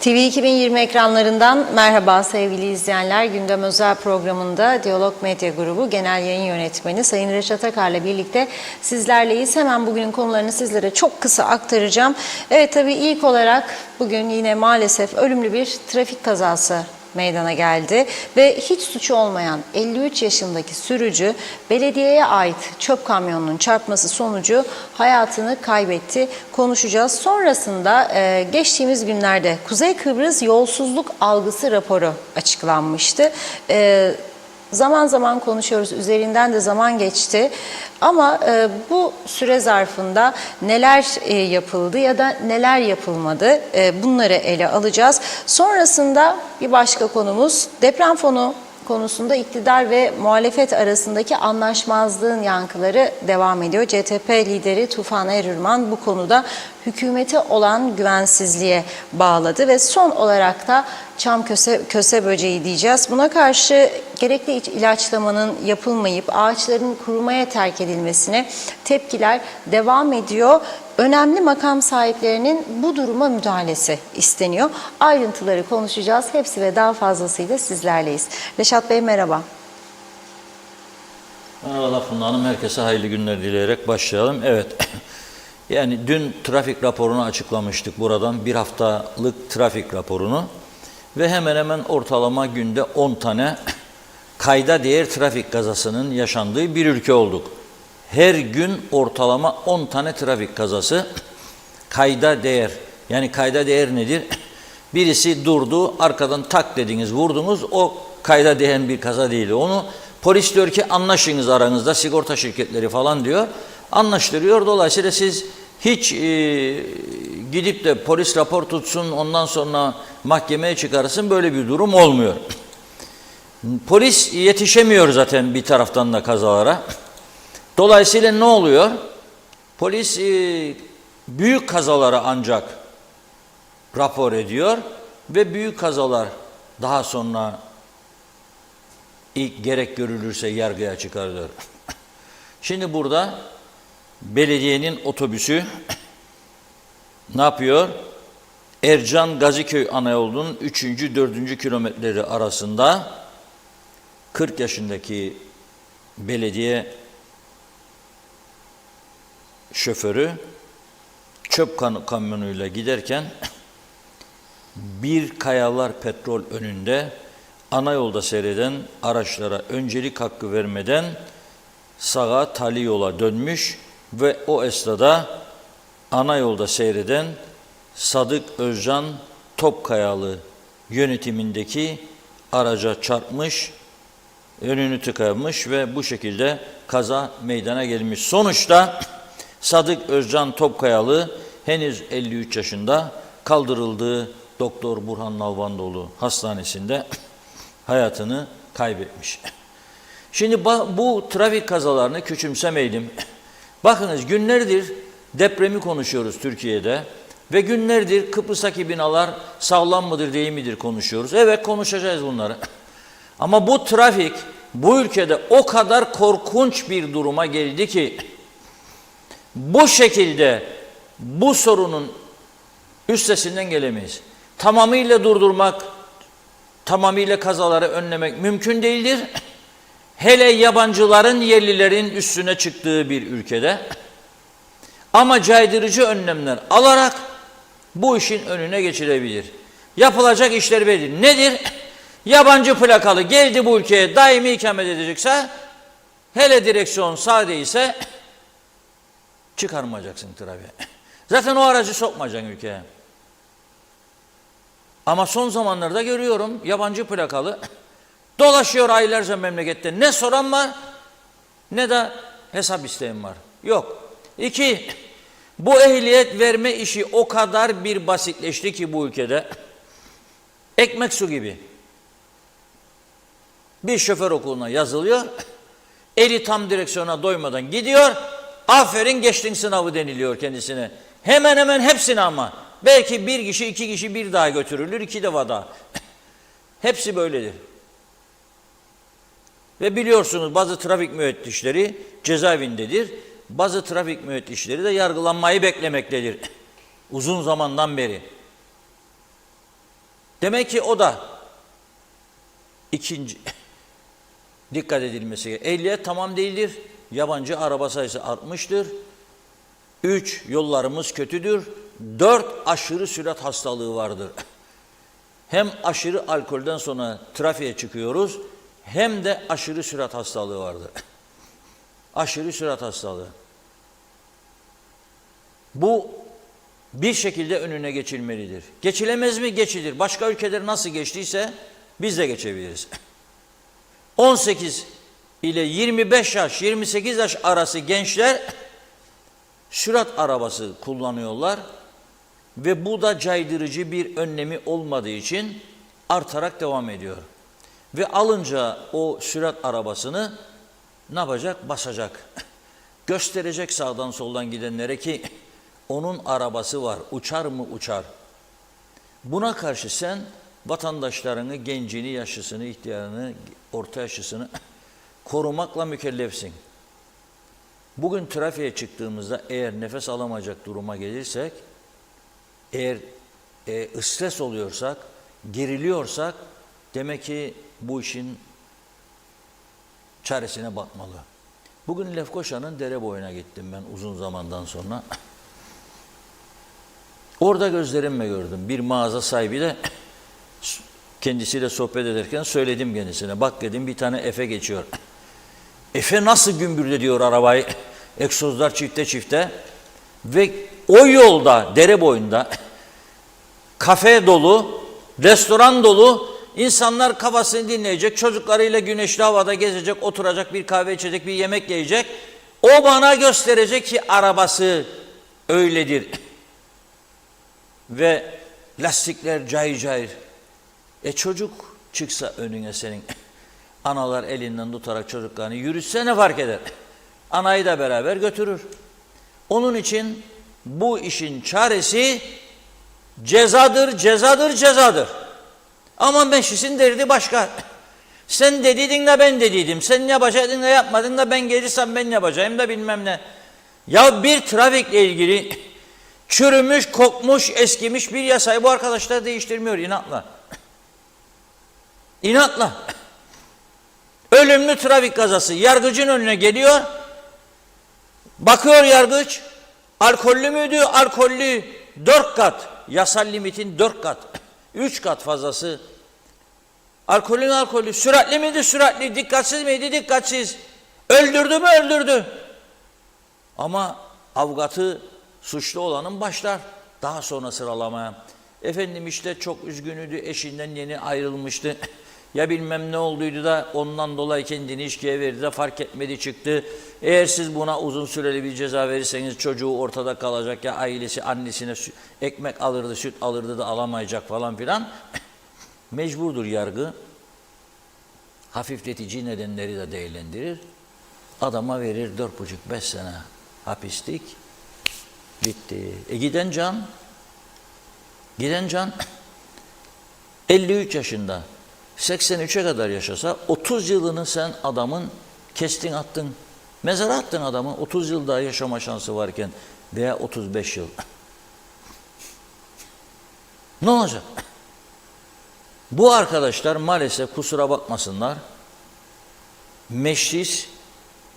TV 2020 ekranlarından merhaba sevgili izleyenler. Gündem özel programında Diyalog Medya Grubu Genel Yayın Yönetmeni Sayın Reşat Akar'la birlikte sizlerleyiz. Hemen bugünün konularını sizlere çok kısa aktaracağım. Evet, tabii ilk olarak bugün yine maalesef ölümlü bir trafik kazası meydana geldi ve hiç suçu olmayan 53 yaşındaki sürücü belediyeye ait çöp kamyonunun çarpması sonucu hayatını kaybetti. Konuşacağız. Sonrasında geçtiğimiz günlerde Kuzey Kıbrıs yolsuzluk algısı raporu açıklanmıştı. Zaman zaman konuşuyoruz, üzerinden de zaman geçti ama bu süre zarfında neler yapıldı ya da neler yapılmadı, bunları ele alacağız. Sonrasında bir başka konumuz deprem fonu konusunda iktidar ve muhalefet arasındaki anlaşmazlığın yankıları devam ediyor. CTP lideri Tufan Erirman bu konuda hükümete olan güvensizliğe bağladı ve son olarak da çam köse böceği diyeceğiz. Buna karşı gerekli ilaçlamanın yapılmayıp ağaçların kurumaya terk edilmesine tepkiler devam ediyor. Önemli makam sahiplerinin bu duruma müdahalesi isteniyor. Ayrıntıları konuşacağız. Hepsi ve daha fazlasıyla sizlerleyiz. Reşat Bey merhaba. Merhaba Funda Hanım. Herkese hayırlı günler dileyerek başlayalım. Evet. Yani dün trafik raporunu açıklamıştık buradan. Bir haftalık trafik raporunu. Ve hemen hemen ortalama günde 10 tane kayda değer trafik kazasının yaşandığı bir ülke olduk. Her gün ortalama 10 tane trafik kazası kayda değer. Yani kayda değer nedir? Birisi durdu, arkadan tak dediniz, vurdunuz, o kayda değen bir kaza değil. Onu polis diyor ki anlaşınız aranızda, sigorta şirketleri falan diyor. Anlaştırıyor. Dolayısıyla siz hiç gidip de polis rapor tutsun, ondan sonra mahkemeye çıkarsın, böyle bir durum olmuyor. Polis yetişemiyor zaten bir taraftan da kazalara. Dolayısıyla ne oluyor? Polis büyük kazalara ancak rapor ediyor ve büyük kazalar daha sonra ilk gerek görülürse yargıya çıkarılıyor. Şimdi burada belediyenin otobüsü ne yapıyor? Ercan-Gaziköy Anayolu'nun 3. 4. kilometreleri arasında 40 yaşındaki belediye şoförü çöp kamyonuyla giderken bir Kayalar Petrol önünde ana yolda seyreden araçlara öncelik hakkı vermeden sağa tali yola dönmüş ve o esnada ana yolda seyreden Sadık Özcan Topkayalı yönetimindeki araca çarpmış, önünü tıkamış ve bu şekilde kaza meydana gelmiş. Sonuçta Sadık Özcan Topkayalı henüz 53 yaşında kaldırıldığı Doktor Burhan Nalbandoğlu Hastanesi'nde hayatını kaybetmiş. Şimdi bu trafik kazalarını küçümsemeyelim. Bakınız günlerdir depremi konuşuyoruz Türkiye'de ve günlerdir Kıbrıs'taki binalar sağlam mıdır değil midir konuşuyoruz. Evet, konuşacağız bunları. Ama bu trafik bu ülkede o kadar korkunç bir duruma geldi ki bu şekilde bu sorunun üstesinden gelemeyiz. Tamamıyla durdurmak, tamamıyla kazaları önlemek mümkün değildir. Hele yabancıların, yerlilerin üstüne çıktığı bir ülkede. Ama caydırıcı önlemler alarak bu işin önüne geçilebilir. Yapılacak işler belli. Nedir? Yabancı plakalı geldi bu ülkeye daimi ikamet edecekse, hele direksiyon sağ değilse çıkarmayacaksın trafiğe. Zaten o aracı sokmayacaksın ülkeye. Ama son zamanlarda görüyorum yabancı plakalı dolaşıyor aylarca memlekette. Ne soran var ne de hesap isteyen var. Yok. 2. Bu ehliyet verme işi o kadar bir basitleşti ki bu ülkede. Ekmek su gibi. Bir şoför okuluna yazılıyor. Eli tam direksiyona doymadan gidiyor. Aferin geçtin sınavı deniliyor kendisine. Hemen hemen hepsine ama. Belki bir kişi, iki kişi bir daha götürülür, 2 defa daha. Hepsi böyledir. Ve biliyorsunuz bazı trafik müfettişleri cezaevindedir. Bazı trafik müfettişleri de yargılanmayı beklemektedir. Uzun zamandan beri. Demek ki o da ikinci dikkat edilmesi gerekiyor. Ehliyet tamam değildir. Yabancı araba sayısı artmıştır. 3. Yollarımız kötüdür. 4. Aşırı sürat hastalığı vardır. Hem aşırı alkolden sonra trafiğe çıkıyoruz, hem de aşırı sürat hastalığı vardır. Aşırı sürat hastalığı. Bu bir şekilde önüne geçilmelidir. Geçilemez mi? Geçilir. Başka ülkeler nasıl geçtiyse biz de geçebiliriz. 18 ile 25 yaş, 28 yaş arası gençler sürat arabası kullanıyorlar ve bu da caydırıcı bir önlemi olmadığı için artarak devam ediyor. Ve alınca o sürat arabasını ne yapacak? Basacak. Gösterecek sağdan soldan gidenlere ki onun arabası var. Uçar mı? Uçar. Buna karşı sen vatandaşlarını, gencini, yaşlısını, ihtiyarını, orta yaşlısını korumakla mükellefsin. Bugün trafiğe çıktığımızda eğer nefes alamayacak duruma gelirsek, eğer stres oluyorsak, geriliyorsak demek ki bu işin çaresine bakmalı. Bugün Lefkoşa'nın dere boyuna gittim ben uzun zamandan sonra. Orada gözlerimle gördüm. Bir mağaza sahibi de kendisiyle sohbet ederken söyledim kendisine. Bak dedim bir tane Efe geçiyor. Efe nasıl gümbürdü diyor arabayı. Egzozlar çifte çifte. Ve o yolda, dere boyunda kafe dolu, restoran dolu, insanlar kafasını dinleyecek, çocuklarıyla güneşli havada gezecek, oturacak, bir kahve içecek, bir yemek yiyecek. O bana gösterecek ki arabası öyledir. Ve lastikler cayır cayır. Çocuk çıksa önüne senin, analar elinden tutarak çocuklarını yürütse ne fark eder? Anayı da beraber götürür. Onun için bu işin çaresi cezadır, cezadır, cezadır. Ama meclisin derdi başka. Sen dediydin de ben dediydim. Sen yapacaktın da yapmadın da ben gelirsem ben yapacağım da bilmem ne. Ya bir trafikle ilgili çürümüş, kokmuş, eskimiş bir yasayı bu arkadaşlar değiştirmiyor inatla. İnatla. Ölümlü trafik kazası yargıcın önüne geliyor. Bakıyor yargıç. Alkollü müydü? Alkollü 4 kat. Yasal limitin 4 kat. 3 kat fazlası. Alkollü. Süratli miydi? Süratli. Dikkatsiz miydi? Dikkatsiz. Öldürdü mü? Öldürdü. Ama avukatı suçlu olanın başlar. Daha sonra sıralamaya. Efendim işte çok üzgünüydü. Eşinden yeni ayrılmıştı. Ya bilmem ne olduydu da ondan dolayı kendini içkiye verdi de fark etmedi çıktı. Eğer siz buna uzun süreli bir ceza verirseniz çocuğu ortada kalacak ya ailesi annesine ekmek alırdı, süt alırdı da alamayacak falan filan. Mecburdur yargı. Hafifletici nedenleri de değerlendirir. Adama verir 4,5-5 sene hapislik. Bitti. Giden can 53 yaşında 83'e kadar yaşasa 30 yılını sen adamın kestin attın. Mezara attın adamı 30 yıl daha yaşama şansı varken veya 35 yıl. Ne olacak? Bu arkadaşlar maalesef kusura bakmasınlar meclis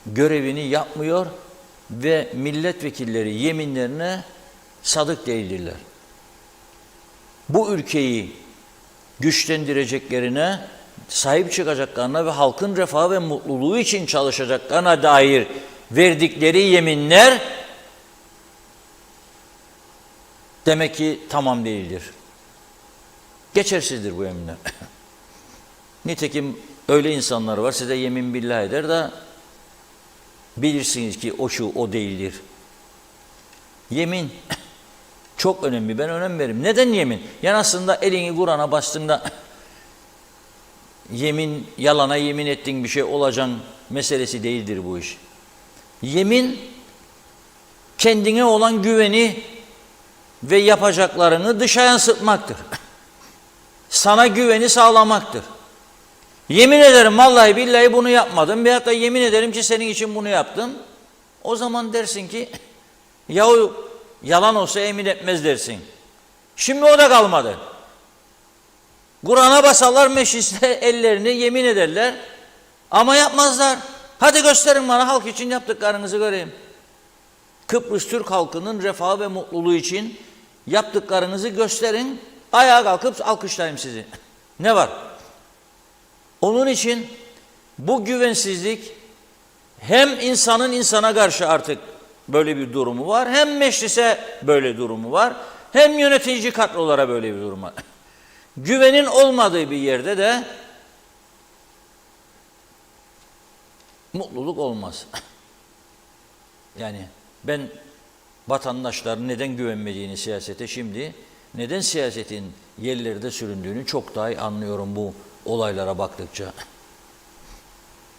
görevini yapmıyor ve milletvekilleri yeminlerine sadık değildirler. Bu ülkeyi güçlendireceklerine, sahip çıkacaklarına ve halkın refahı ve mutluluğu için çalışacaklarına dair verdikleri yeminler demek ki tamam değildir. Geçersizdir bu yeminler. Nitekim öyle insanlar var size yemin billah eder de bilirsiniz ki o şu o değildir. Yemin çok önemli. Ben önem veririm. Neden yemin? Yani aslında elini Kur'an'a bastığında yemin, yalana yemin ettiğin bir şey olacaksın meselesi değildir bu iş. Yemin kendine olan güveni ve yapacaklarını dışa yansıtmaktır. Sana güveni sağlamaktır. Yemin ederim vallahi billahi bunu yapmadım veyahut da yemin ederim ki senin için bunu yaptım. O zaman dersin ki yahu yalan olsa emin etmez dersin. Şimdi o da kalmadı. Kur'an'a basarlar mecliste ellerini yemin ederler ama yapmazlar. Hadi gösterin bana halk için yaptıklarınızı göreyim. Kıbrıs Türk halkının refahı ve mutluluğu için yaptıklarınızı gösterin. Ayağa kalkıp alkışlayayım sizi. Ne var? Onun için bu güvensizlik hem insanın insana karşı artık böyle bir durumu var, hem meclise böyle durumu var, hem yönetici kadrolara böyle bir durum var. Güvenin olmadığı bir yerde de mutluluk olmaz. Yani ben vatandaşların neden güvenmediğini siyasete şimdi, neden siyasetin yerlerde süründüğünü çok daha iyi anlıyorum bu olaylara baktıkça.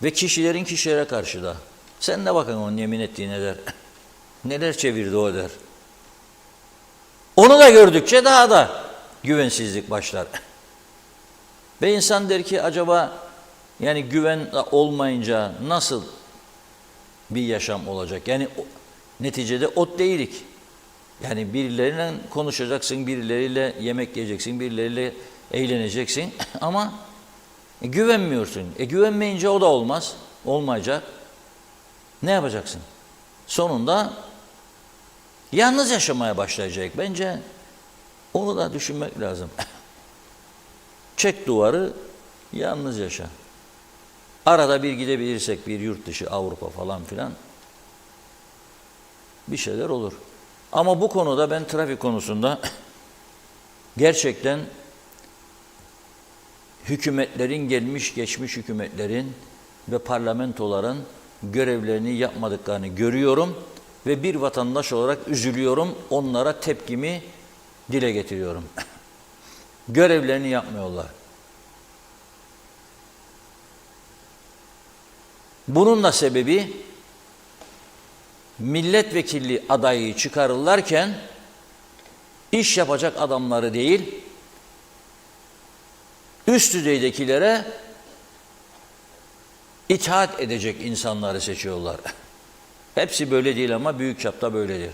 Ve kişilerin kişilere karşı da. Sen de bakın onun yemin ettiğine der. Neler çevirdi o der. Onu da gördükçe daha da güvensizlik başlar. Ve insan der ki acaba yani güven olmayınca nasıl bir yaşam olacak? Yani neticede ot değilik. Yani birileriyle konuşacaksın, birileriyle yemek yiyeceksin, birileriyle eğleneceksin ama güvenmiyorsun. Güvenmeyince o da olmaz, olmayacak. Ne yapacaksın? Sonunda yalnız yaşamaya başlayacak. Bence onu da düşünmek lazım. Çek duvarı, yalnız yaşa. Arada bir gidebilirsek bir yurt dışı, Avrupa falan filan bir şeyler olur. Ama bu konuda ben trafik konusunda gerçekten hükümetlerin, gelmiş geçmiş hükümetlerin ve parlamentoların görevlerini yapmadıklarını görüyorum ve bir vatandaş olarak üzülüyorum, onlara tepkimi dile getiriyorum. Görevlerini yapmıyorlar. Bunun da sebebi milletvekilliği adayı çıkarırlarken iş yapacak adamları değil, üst düzeydekilere itaat edecek insanları seçiyorlar. Hepsi böyle değil ama büyük çapta böyledir.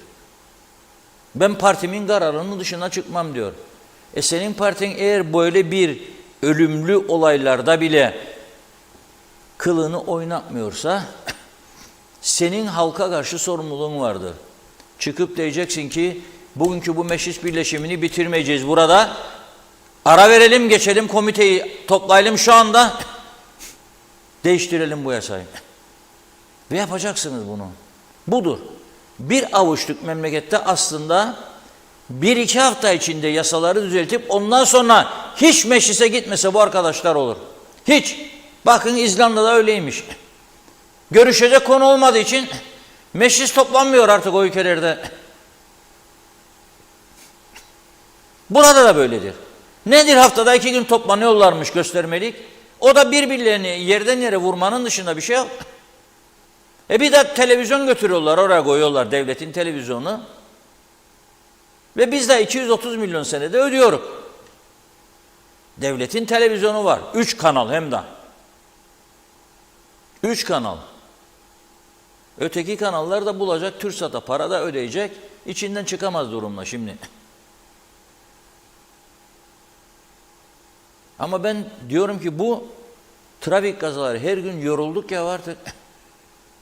Ben partimin kararının dışına çıkmam diyor. Senin partin eğer böyle bir ölümlü olaylarda bile kılını oynatmıyorsa senin halka karşı sorumluluğun vardır. Çıkıp diyeceksin ki bugünkü bu meclis birleşimini bitirmeyeceğiz burada. Ara verelim, geçelim komiteyi toplayalım şu anda. Değiştirelim bu yasayı. Ve yapacaksınız bunu. Budur. Bir avuçluk memlekette aslında 1-2 hafta içinde yasaları düzeltip ondan sonra hiç meclise gitmese bu arkadaşlar olur. Hiç. Bakın İzlanda'da öyleymiş. Görüşecek konu olmadığı için meclis toplanmıyor artık o ülkelerde. Burada da böyledir. Nedir haftada 2 gün toplanıyorlarmış göstermelik? O da birbirlerini yerden yere vurmanın dışında bir şey yok. Bir de televizyon götürüyorlar, oraya koyuyorlar devletin televizyonu. Ve biz de 230 milyon senede ödüyoruz. Devletin televizyonu var. 3 kanal hem de. 3 kanal. Öteki kanallar da bulacak, TÜRSAT'a para da ödeyecek. İçinden çıkamaz durumda şimdi. Ama ben diyorum ki bu trafik kazaları her gün yorulduk ya artık.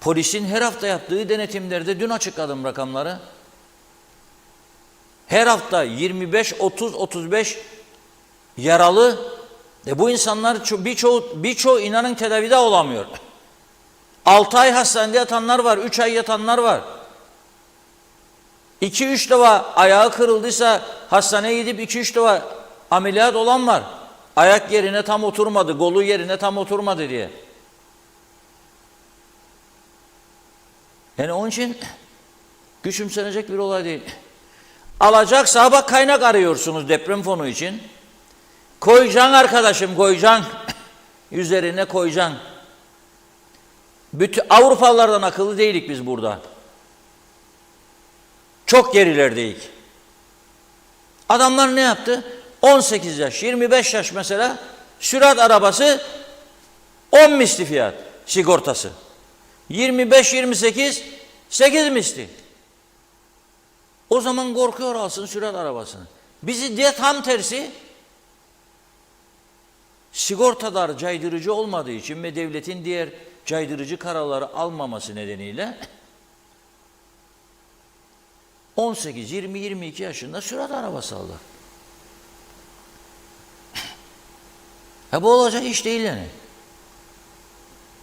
Polisin her hafta yaptığı denetimlerde dün açıkladım rakamları. Her hafta 25, 30, 35 yaralı. Bu insanlar birçoğu inanın tedavide olamıyor. 6 ay hastanede yatanlar var, 3 ay yatanlar var. 2-3 defa ayağı kırıldıysa hastaneye gidip 2-3 defa ameliyat olan var. Ayak yerine tam oturmadı, kolu yerine tam oturmadı diye. Yani onun için küçümsenecek bir olay değil. Alacaksa bak kaynak arıyorsunuz deprem fonu için. Koyacaksın arkadaşım, koyacaksın. Üzerine koyacaksın. Bütün Avrupalılardan akıllı değilik biz burada. Çok gerilerdeyik. Adamlar ne yaptı? 18 yaş, 25 yaş mesela sürat arabası 10 misli fiyat sigortası. 25-28 8 misli. O zaman korkuyor alsın sürat arabasını. Bizi de tam tersi Sigortalar caydırıcı olmadığı için ve devletin diğer caydırıcı kararları almaması nedeniyle 18, 20, 22 yaşında sürat arabası aldı. Bu olacak iş değil yani.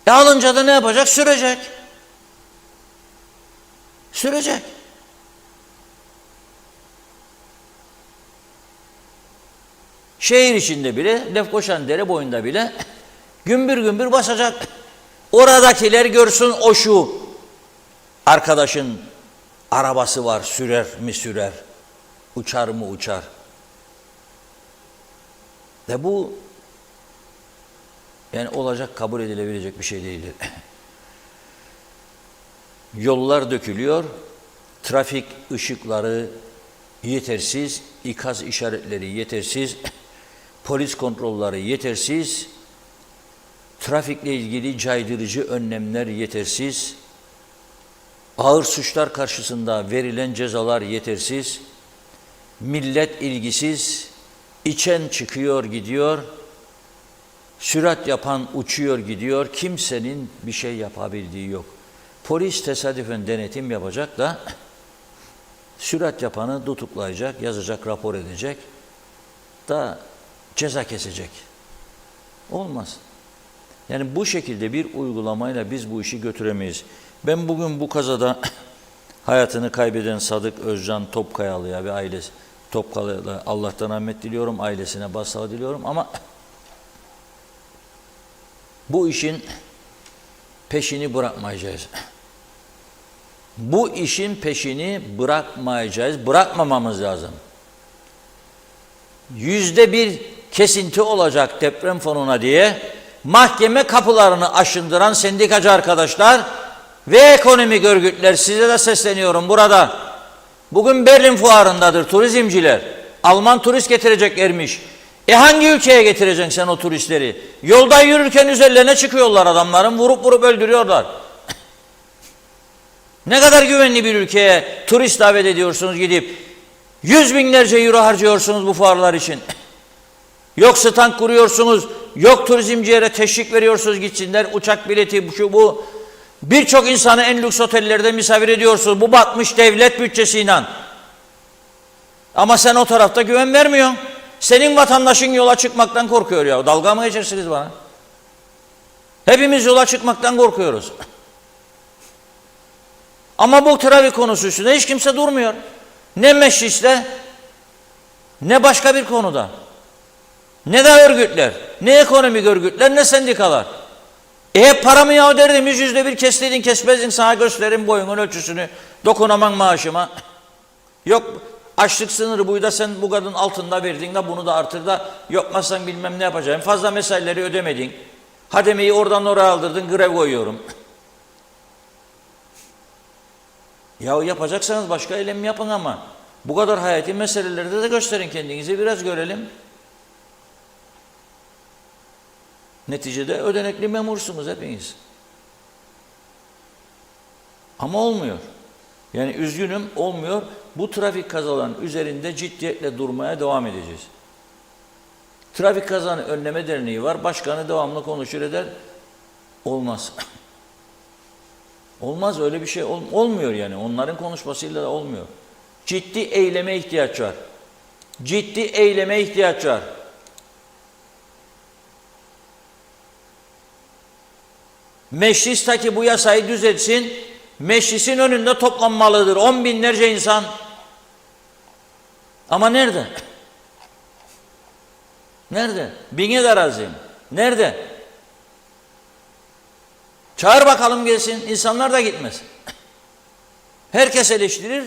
Alınca da ne yapacak? Sürecek. Sürecek. Şehir içinde bile, Lefkoşan-Dere boyunda bile gümbür gümbür basacak. Oradakiler görsün o şu arkadaşın arabası var, sürer mi sürer, uçar mı uçar. Ve bu yani olacak, kabul edilebilecek bir şey değildir. Yollar dökülüyor, trafik ışıkları yetersiz, ikaz işaretleri yetersiz, polis kontrolleri yetersiz, trafikle ilgili caydırıcı önlemler yetersiz, ağır suçlar karşısında verilen cezalar yetersiz, millet ilgisiz, içen çıkıyor gidiyor, sürat yapan uçuyor gidiyor, kimsenin bir şey yapabildiği yok. Polis tesadüfen denetim yapacak da sürat yapanı tutuklayacak, yazacak, rapor edecek da ceza kesecek. Olmaz. Yani bu şekilde bir uygulamayla biz bu işi götüremeyiz. Ben bugün bu kazada hayatını kaybeden Sadık Özcan Topkayalı'ya ve ailesi Topkayalı'ya Allah'tan rahmet diliyorum, ailesine başsağlığı diliyorum ama bu işin peşini bırakmayacağız. Bu işin peşini bırakmayacağız, bırakmamamız lazım. %1 kesinti olacak deprem fonuna diye mahkeme kapılarını aşındıran sendikacı arkadaşlar ve ekonomik örgütler, size de sesleniyorum burada. Bugün Berlin fuarındadır turizmciler. Alman turist getireceklermiş. Hangi ülkeye getireceksin sen o turistleri? Yolda yürürken üzerlerine çıkıyorlar adamların, vurup vurup öldürüyorlar. Ne kadar güvenli bir ülkeye turist davet ediyorsunuz gidip 100 binlerce euro harcıyorsunuz bu fuarlar için. Yok stand kuruyorsunuz, yok turizmcilere teşvik veriyorsunuz gitsinler, uçak bileti şu bu. Birçok insanı en lüks otellerde misafir ediyorsunuz bu batmış devlet bütçesiyle. Ama sen o tarafta güven vermiyorsun. Senin vatandaşın yola çıkmaktan korkuyor ya. Dalga mı geçersiniz bana? Hepimiz yola çıkmaktan korkuyoruz. Ama bu trafik konusu üstünde hiç kimse durmuyor. Ne mecliste, ne başka bir konuda. Ne de örgütler, ne ekonomik örgütler, ne sendikalar. Hep paramı ya derdimiz %1 kestiydin, kesmezdin, sana gösterin boyunun ölçüsünü, dokunaman maaşıma. Yok açlık sınırı buydu, sen bu kadın altında verdin de bunu da artır da yokmazsan bilmem ne yapacağım. Fazla mesaileri ödemedin. Hademeyi oradan oraya aldırdın, grev koyuyorum. Ya yapacaksanız başka eylem yapın ama bu kadar hayati meselelerde de gösterin kendinizi, biraz görelim. Neticede ödenekli memursunuz hepiniz. Ama olmuyor. Yani üzgünüm, olmuyor. Bu trafik kazalarının üzerinde ciddiyetle durmaya devam edeceğiz. Trafik kazanı önleme derneği var. Başkanı devamlı konuşur eder. Olmaz. Olmaz, öyle bir şey olmuyor yani. Onların konuşmasıyla da olmuyor. Ciddi eyleme ihtiyaç var. Ciddi eyleme ihtiyaç var. Meclisteki bu yasayı düzeltsin, meclisin önünde toplanmalıdır 10 binlerce insan. Ama nerede? Nerede? Bine de razıyım. Nerede? Çağır bakalım gelsin, insanlar da gitmez. Herkes eleştirir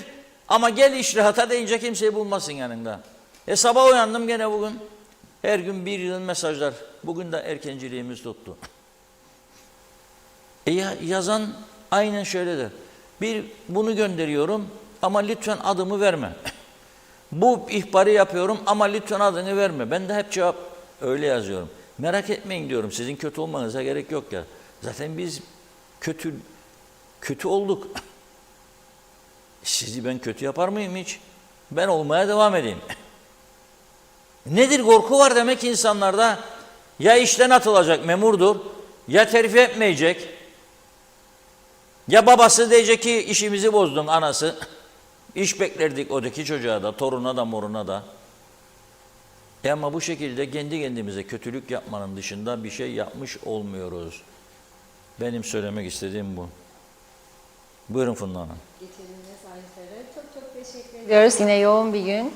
ama gel işrihata deyince kimseyi bulmasın yanında. Sabah uyandım gene bugün. Her gün bir yığın mesajlar. Bugün de erkenciliğimiz tuttu. Yazan aynen şöyle der. Bunu gönderiyorum ama lütfen adımı verme. Bu ihbarı yapıyorum ama lütfen adını verme. Ben de hep cevap öyle yazıyorum. Merak etmeyin diyorum. Sizin kötü olmanıza gerek yok ya. Zaten biz kötü olduk. Sizi ben kötü yapar mıyım hiç? Ben olmaya devam edeyim. Nedir? Korku var demek ki insanlarda. Ya işten atılacak memurdur, ya terfi etmeyecek, ya babası diyecek ki işimizi bozdun anası. İş beklerdik odaki çocuğa da, toruna da, moruna da. Ama bu şekilde kendi kendimize kötülük yapmanın dışında bir şey yapmış olmuyoruz. Benim söylemek istediğim bu. Buyurun Funda Hanım. Getirdiğiniz mesajlara çok teşekkür ediyoruz. Yine yoğun bir gün.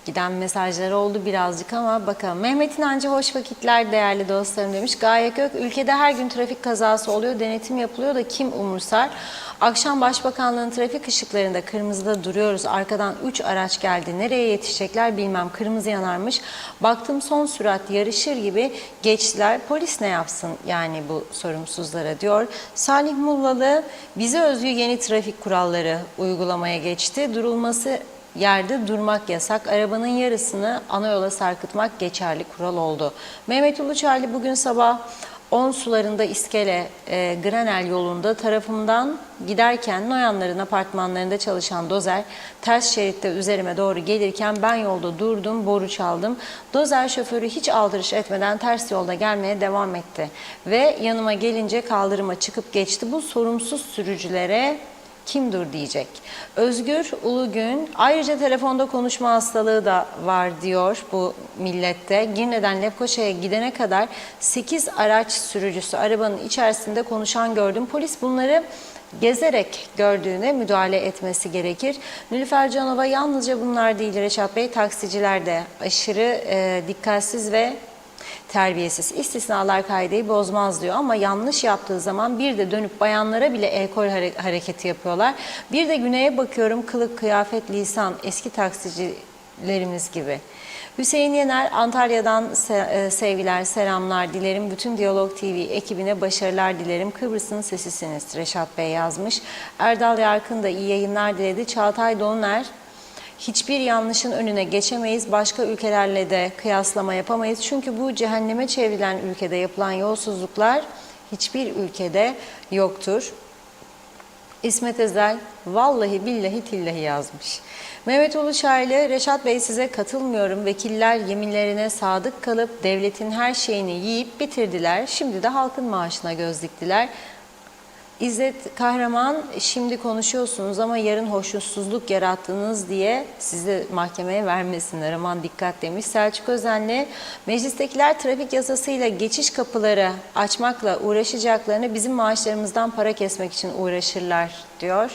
Giden mesajlar oldu birazcık ama bakalım. Mehmet İnancı hoş vakitler değerli dostlarım demiş. Gaye Gök, ülkede her gün trafik kazası oluyor, denetim yapılıyor da kim umursar? Akşam Başbakanlığın trafik ışıklarında kırmızıda duruyoruz. Arkadan 3 araç geldi. Nereye yetişecekler bilmem. Kırmızı yanarmış. Baktım son sürat yarışır gibi geçtiler. Polis ne yapsın yani bu sorumsuzlara diyor. Salih Mullalı bize özgü yeni trafik kuralları uygulamaya geçti. Durulması yerde durmak yasak. Arabanın yarısını ana yola sarkıtmak geçerli kural oldu. Mehmet Uluçaylı bugün sabah 10 sularında İskele Granel yolunda tarafımdan giderken Noyanların apartmanlarında çalışan dozer ters şeritte üzerime doğru gelirken ben yolda durdum, boru çaldım. Dozer şoförü hiç aldırış etmeden ters yolda gelmeye devam etti. Ve yanıma gelince kaldırıma çıkıp geçti. Bu sorumsuz sürücülere kim dur diyecek. Özgür Ulugün, ayrıca telefonda konuşma hastalığı da var diyor bu millette. Girne'den Lefkoşa'ya gidene kadar 8 araç sürücüsü arabanın içerisinde konuşan gördüm. Polis bunları gezerek gördüğüne müdahale etmesi gerekir. Nilüfer Canova yalnızca bunlar değil Reşat Bey, taksiciler de aşırı dikkatsiz ve terbiyesiz. İstisnalar kaideyi bozmaz diyor ama yanlış yaptığı zaman bir de dönüp bayanlara bile el kol hareketi yapıyorlar. Bir de güneye bakıyorum kılık, kıyafet, lisan eski taksicilerimiz gibi. Hüseyin Yener, Antalya'dan sevgiler, selamlar dilerim. Bütün Diyalog TV ekibine başarılar dilerim. Kıbrıs'ın sesisiniz Reşat Bey yazmış. Erdal Yarkın da iyi yayınlar diledi. Çağatay Doner, hiçbir yanlışın önüne geçemeyiz. Başka ülkelerle de kıyaslama yapamayız. Çünkü bu cehenneme çevrilen ülkede yapılan yolsuzluklar hiçbir ülkede yoktur. İsmet Ezel, vallahi billahi tillahi yazmış. Mehmet Uluçaylı, Reşat Bey size katılmıyorum. Vekiller yeminlerine sadık kalıp devletin her şeyini yiyip bitirdiler. Şimdi de halkın maaşına göz diktiler. İzzet Kahraman, şimdi konuşuyorsunuz ama yarın hoşnutsuzluk yarattınız diye sizi mahkemeye vermesinler. Aman dikkat demiş. Selçuk Özenli, meclistekiler trafik yasasıyla geçiş kapıları açmakla uğraşacaklarını bizim maaşlarımızdan para kesmek için uğraşırlar diyor.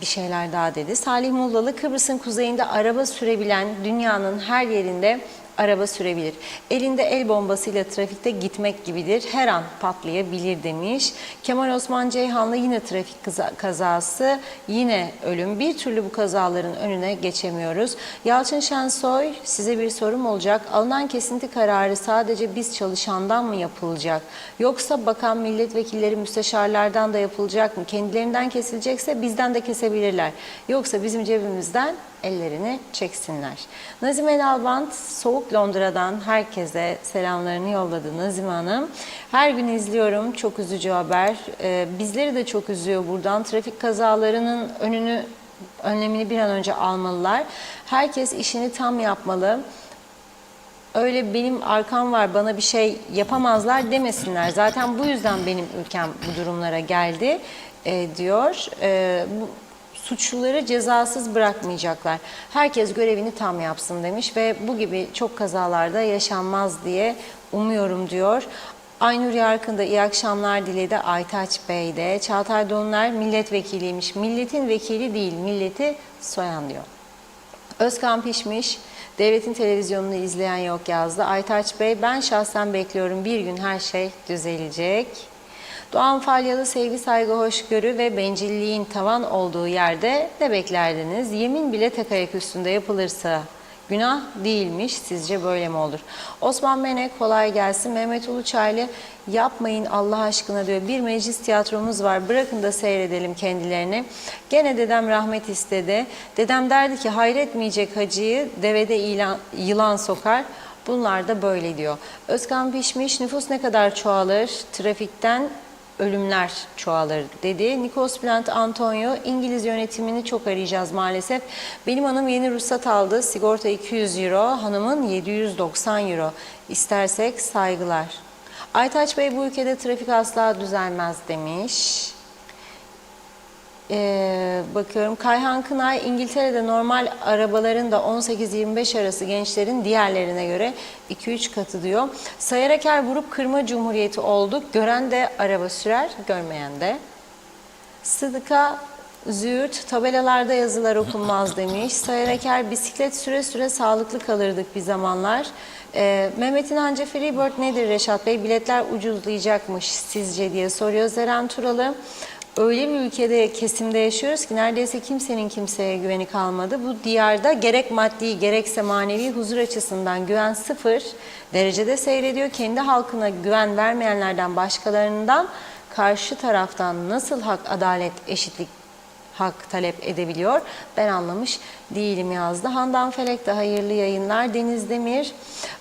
Bir şeyler daha dedi. Salih Mullalı, Kıbrıs'ın kuzeyinde araba sürebilen dünyanın her yerinde araba sürebilir. Elinde el bombasıyla trafikte gitmek gibidir. Her an patlayabilir demiş. Kemal Osman Ceyhanlı yine trafik kazası, yine ölüm. Bir türlü bu kazaların önüne geçemiyoruz. Yalçın Şensoy, size bir sorum olacak. Alınan kesinti kararı sadece biz çalışandan mı yapılacak? Yoksa bakan milletvekilleri, müsteşarlardan da yapılacak mı? Kendilerinden kesilecekse bizden de kesebilirler. Yoksa bizim cebimizden ellerini çeksinler. Nazime Nalbant, soğuk Londra'dan herkese selamlarını yolladı Nazime Hanım. Her gün izliyorum, çok üzücü haber. Bizleri de çok üzüyor buradan. Trafik kazalarının önlemini bir an önce almalılar. Herkes işini tam yapmalı. Öyle benim arkam var, bana bir şey yapamazlar demesinler. Zaten bu yüzden benim ülkem bu durumlara geldi diyor. Suçluları cezasız bırakmayacaklar. Herkes görevini tam yapsın demiş ve bu gibi çok kazalarda yaşanmaz diye umuyorum diyor. Aynur Yarkın da iyi akşamlar diledi. Aytaç Bey de. Çağatay Donlar milletvekiliymiş. Milletin vekili değil, milleti soyan diyor. Özkan Pişmiş, devletin televizyonunu izleyen yok yazdı. Aytaç Bey, ben şahsen bekliyorum, bir gün her şey düzelecek. Doğan Falyalı, sevgi, saygı, hoşgörü ve bencilliğin tavan olduğu yerde ne beklerdiniz? Yemin bile tek ayak üstünde yapılırsa günah değilmiş. Sizce böyle mi olur? Osman Menek, kolay gelsin. Mehmet Uluçaylı, yapmayın Allah aşkına diyor. Bir meclis tiyatromuz var. Bırakın da seyredelim kendilerini. Gene dedem rahmet istedi. Dedem derdi ki hayretmeyecek hacıyı devede yılan sokar. Bunlar da böyle diyor. Özkan Pişmiş, nüfus ne kadar çoğalır? Trafikten ölümler çoğalır dedi. Nikos Bülent Antonio, İngiliz yönetimini çok arayacağız maalesef. Benim hanım yeni ruhsat aldı. Sigorta 200 euro, hanımın 790 euro. İstersek saygılar. Aytaç Bey, bu ülkede trafik asla düzelmez demiş. Bakıyorum, Kayhan Kınay, İngiltere'de normal arabaların da 18-25 arası gençlerin diğerlerine göre 2-3 katı diyor. Sayareker vurup kırma cumhuriyeti olduk. Gören de araba sürer, görmeyen de. Sıdıka Züğürt, tabelalarda yazılar okunmaz demiş. Sayareker, bisiklet süre süre sağlıklı kalırdık bir zamanlar. Mehmet İnancı, Freebird nedir Reşat Bey? Biletler ucuzlayacakmış sizce diye soruyor Zeren Turalı. Öyle bir ülkede, kesimde yaşıyoruz ki neredeyse kimsenin kimseye güveni kalmadı. Bu diyarda gerek maddi gerekse manevi huzur açısından güven sıfır derecede seyrediyor. Kendi halkına güven vermeyenlerden, başkalarından, karşı taraftan nasıl hak, adalet, eşitlik, hak talep edebiliyor? Ben anlamış değilim yazdı. Handan Felek de hayırlı yayınlar. Deniz Demir,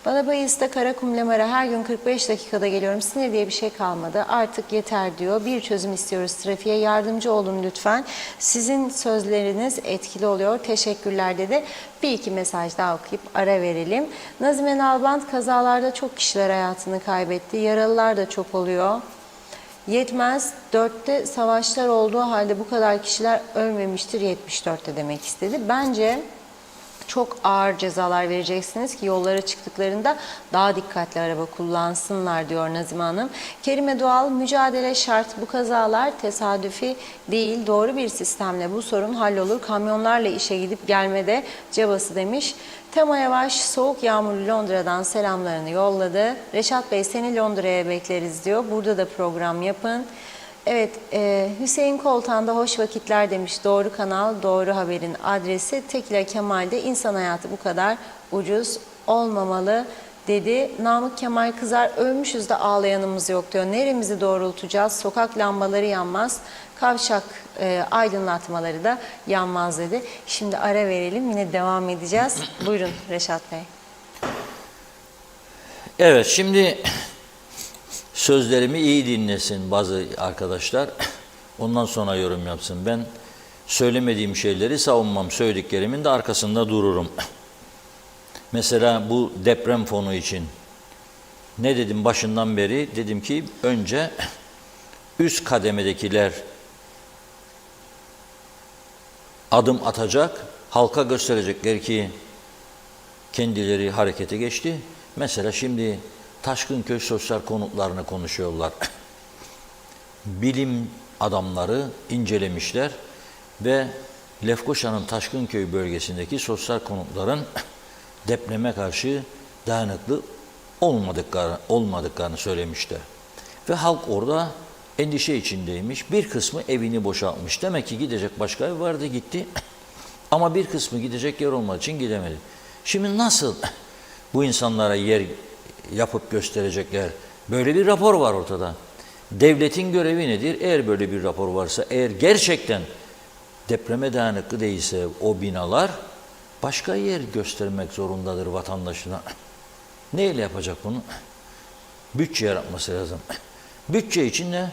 Balabayıs'ta Karakum Lemara her gün 45 dakikada geliyorum. Sinir diye bir şey kalmadı. Artık yeter diyor. Bir çözüm istiyoruz trafiğe. Yardımcı olun lütfen. Sizin sözleriniz etkili oluyor. Teşekkürler dedi. Bir iki mesaj daha okuyup ara verelim. Nazime Nalbant, kazalarda çok kişiler hayatını kaybetti. Yaralılar da çok oluyor. Yetmez, 4'te savaşlar olduğu halde bu kadar kişiler ölmemiştir 74'te demek istedi. Bence çok ağır cezalar vereceksiniz ki yollara çıktıklarında daha dikkatli araba kullansınlar diyor Nazime Hanım. Kerime Doğal, mücadele şart, bu kazalar tesadüfi değil, doğru bir sistemle bu sorun hallolur. Kamyonlarla işe gidip gelmede cabası demiş. Tema Yavaş, soğuk yağmurlu Londra'dan selamlarını yolladı. Reşat Bey, seni Londra'ya bekleriz diyor. Burada da program yapın. Evet, Hüseyin Koltan'da hoş vakitler demiş. Doğru kanal, doğru haberin adresi. Tekila Kemal'de insan hayatı bu kadar ucuz olmamalı dedi. Namık Kemal Kızar, ölmüşüz de ağlayanımız yok diyor. Neremizi doğrultacağız? Sokak lambaları yanmaz. Kavşak aydınlatmaları da yanmaz dedi. Şimdi ara verelim, yine devam edeceğiz. Buyurun Reşat Bey. Evet, şimdi sözlerimi iyi dinlesin bazı arkadaşlar. Ondan sonra yorum yapsın. Ben söylemediğim şeyleri savunmam. Söylediklerimin de arkasında dururum. Mesela bu deprem fonu için ne dedim başından beri? Dedim ki önce üst kademedekiler adım atacak, halka gösterecekler ki kendileri harekete geçti. Mesela şimdi Taşkınköy sosyal konutlarını konuşuyorlar. Bilim adamları incelemişler ve Lefkoşa'nın Taşkınköy bölgesindeki sosyal konutların depreme karşı dayanıklı olmadıklarını söylemişler. Ve halk orada endişe içindeymiş. Bir kısmı evini boşaltmış. Demek ki gidecek başka ev vardı, gitti. Ama bir kısmı gidecek yer olmadığı için gidemedi. Şimdi nasıl bu insanlara yer yapıp gösterecekler? Böyle bir rapor var ortada. Devletin görevi nedir? Eğer böyle bir rapor varsa, eğer gerçekten depreme dayanıklı değilse o binalar, başka yer göstermek zorundadır vatandaşına. Neyle yapacak bunu? Bütçe yaratması lazım. Bütçe için de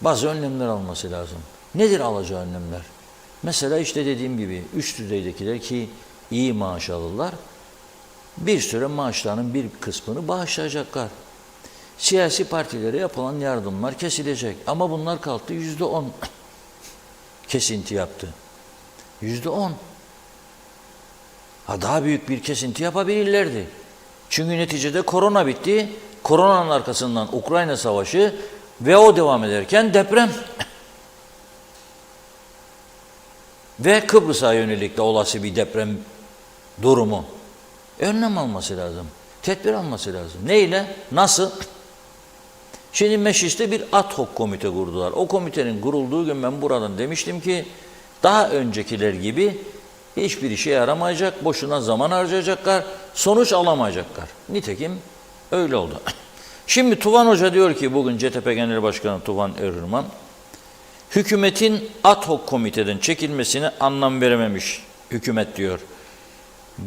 bazı önlemler alması lazım. Nedir alacağı önlemler? Mesela işte dediğim gibi üst düzeydekiler ki iyi maaş alırlar, bir süre maaşlarının bir kısmını bağışlayacaklar. Siyasi partilere yapılan yardımlar kesilecek. Ama bunlar kalktı %10 kesinti yaptı. %10. Daha büyük bir kesinti yapabilirlerdi. Çünkü neticede korona bitti. Koronanın arkasından Ukrayna Savaşı ve o devam ederken deprem. Ve Kıbrıs'a yönelik de olası bir deprem durumu. Önlem alması lazım. Tedbir alması lazım. Neyle? Nasıl? Şimdi mecliste bir ad hoc komite kurdular. O komitenin kurulduğu gün ben buradan demiştim ki daha öncekiler gibi hiçbir işe yaramayacak, boşuna zaman harcayacaklar, sonuç alamayacaklar. Nitekim öyle oldu. Şimdi Tuvan Hoca diyor ki bugün CTP Genel Başkanı Tuvan Erırman, hükümetin ad hoc komiteden çekilmesine anlam verememiş hükümet diyor.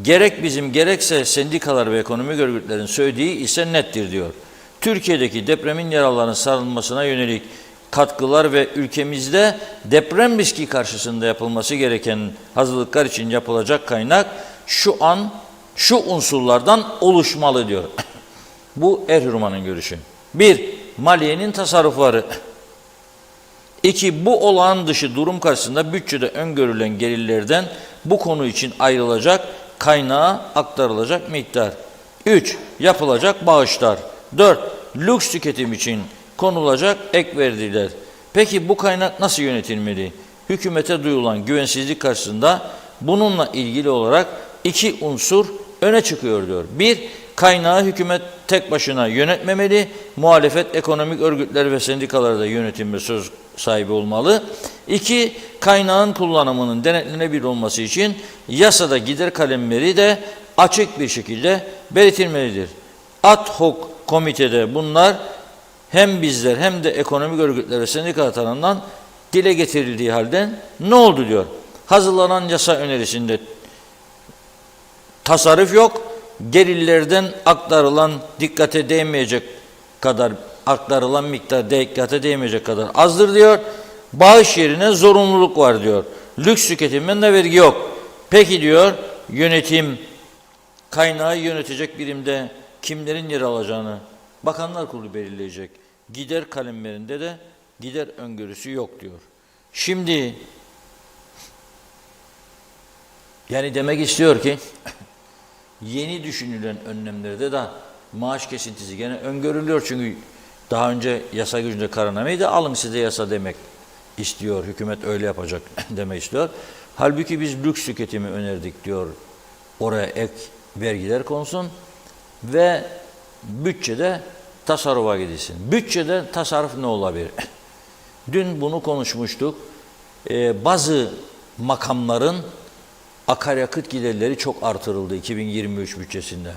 Gerek bizim gerekse sendikalar ve ekonomik örgütlerin söylediği ise nettir diyor. Türkiye'deki depremin yaralarının sarılmasına yönelik katkılar ve ülkemizde deprem riski karşısında yapılması gereken hazırlıklar için yapılacak kaynak şu unsurlardan oluşmalı diyor. Bu Erhürman'ın görüşü. 1. Maliyenin tasarrufları. 2. Bu olağan dışı durum karşısında bütçede öngörülen gelirlerden bu konu için ayrılacak kaynağa aktarılacak miktar. 3. Yapılacak bağışlar. 4. Lüks tüketim için konulacak ek vergiler. Peki bu kaynak nasıl yönetilmeli? Hükümete duyulan güvensizlik karşısında bununla ilgili olarak 2 unsur öne çıkıyor diyor. 1. Kaynağı hükümet tek başına yönetmemeli, muhalefet, ekonomik örgütler ve sendikalar da yönetim ve söz sahibi olmalı. 2. Kaynağın kullanımının denetlenebilir olması için yasada gider kalemleri de açık bir şekilde belirtilmelidir. Ad hoc komitede bunlar hem bizler hem de ekonomik örgütler ve sendikalar tarafından dile getirildiği halde ne oldu diyor. Hazırlanan yasa önerisinde tasarruf yok. Gelirlerden aktarılan miktar dikkate değmeyecek kadar azdır diyor. Bağış yerine zorunluluk var diyor. Lüks tüketimden de vergi yok. Peki diyor, yönetim kaynağı yönetecek birimde kimlerin yer alacağını Bakanlar Kurulu belirleyecek. Gider kalemlerinde de gider öngörüsü yok diyor. Şimdi yani demek istiyor ki yeni düşünülen önlemlerde de maaş kesintisi gene öngörülüyor. Çünkü daha önce yasa gücünde kararnameyi alın size yasa demek istiyor. Hükümet öyle yapacak demek istiyor. Halbuki biz lüks tüketimi önerdik diyor. Oraya ek vergiler konsun ve bütçede tasarrufa gidilsin. Bütçede tasarruf ne olabilir? Dün bunu konuşmuştuk. Bazı makamların akaryakıt giderleri çok artırıldı 2023 bütçesinde.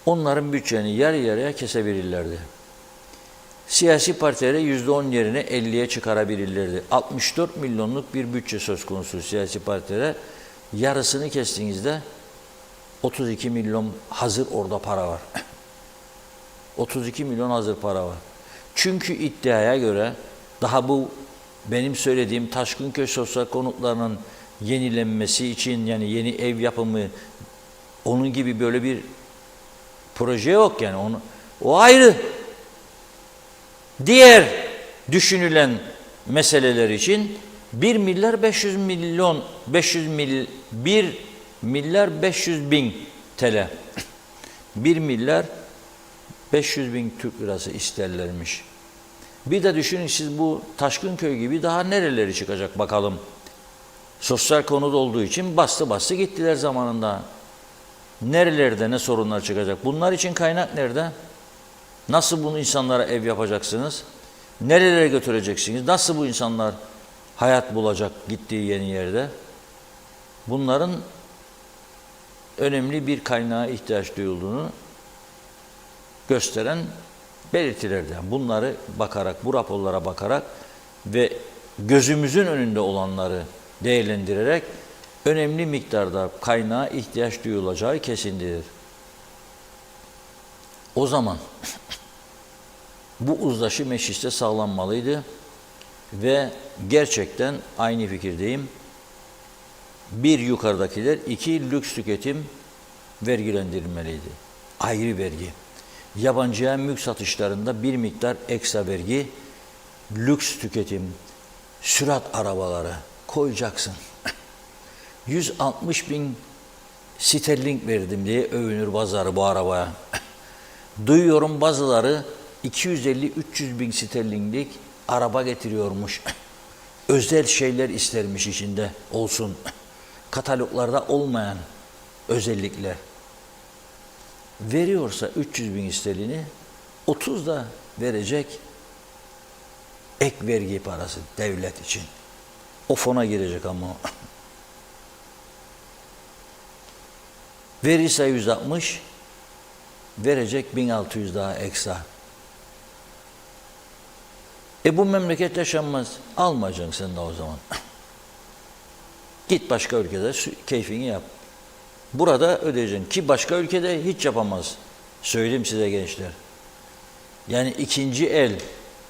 Onların bütçeni yarı yarıya kesebilirlerdi. Siyasi partilere %10 yerine 50'ye çıkarabilirlerdi. 64 milyonluk bir bütçe söz konusu siyasi partilere. Yarısını kestiğinizde 32 milyon hazır orada para var. 32 milyon hazır para var. Çünkü iddiaya göre daha bu benim söylediğim Taşkınköy sosyal konutlarının yenilenmesi için yani yeni ev yapımı onun gibi böyle bir proje yok yani o ayrı. Diğer düşünülen meseleler için 1 milyar 500 bin TL 1 milyar 500 bin Türk lirası isterlermiş. Bir de düşünün siz bu Taşkınköy gibi daha nereleri çıkacak bakalım. Sosyal konut olduğu için bastı gittiler zamanında. Nerelerde ne sorunlar çıkacak? Bunlar için kaynak nerede? Nasıl bunu insanlara ev yapacaksınız? Nerelere götüreceksiniz? Nasıl bu insanlar hayat bulacak gittiği yeni yerde? Bunların önemli bir kaynağa ihtiyaç duyulduğunu gösteren belirtilerdi. Bunları bakarak, bu raporlara bakarak ve gözümüzün önünde olanları değerlendirerek önemli miktarda kaynağa ihtiyaç duyulacağı kesindir. O zaman bu uzlaşı mecliste sağlanmalıydı ve gerçekten aynı fikirdeyim. 1 yukarıdakiler, 2 lüks tüketim vergilendirilmeliydi. Ayrı vergi. Yabancıya mülk satışlarında bir miktar ekstra vergi, lüks tüketim, sürat arabaları koyacaksın. 160 bin sterlin verdim diye övünür bazıları bu arabaya. Duyuyorum bazıları 250-300 bin sterlinlik araba getiriyormuş. Özel şeyler istermiş içinde olsun. Kataloglarda olmayan özellikler. Veriyorsa 300 bin sterlini 30 da verecek ek vergi parası devlet için. O fona girecek ama. Verirse 160 verecek 1600 daha ekstra. Bu memleket yaşanmaz. Almayacaksın sen de o zaman. Git başka ülkede keyfini yap. Burada ödeyeceksin ki başka ülkede hiç yapamaz. Söyleyeyim size gençler. Yani ikinci el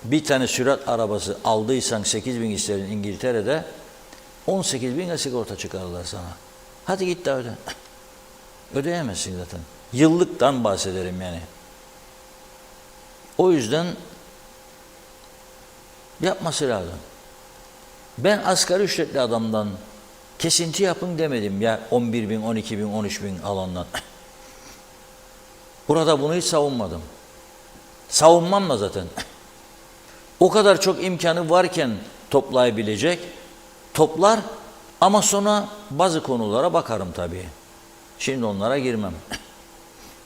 bir tane sürat arabası aldıysan 8 bin isterin İngiltere'de 18 bin sigorta çıkarırlar sana. Hadi git de öde. Ödeyemezsin zaten. Yıllıktan bahsederim yani. O yüzden yapması lazım. Ben asgari ücretli adamdan kesinti yapın demedim ya 11 bin, 12 bin, 13 bin alandan. Burada bunu hiç savunmadım. Savunmam da zaten. O kadar çok imkanı varken toplayabilecek, toplar ama sonra bazı konulara bakarım tabii. Şimdi onlara girmem.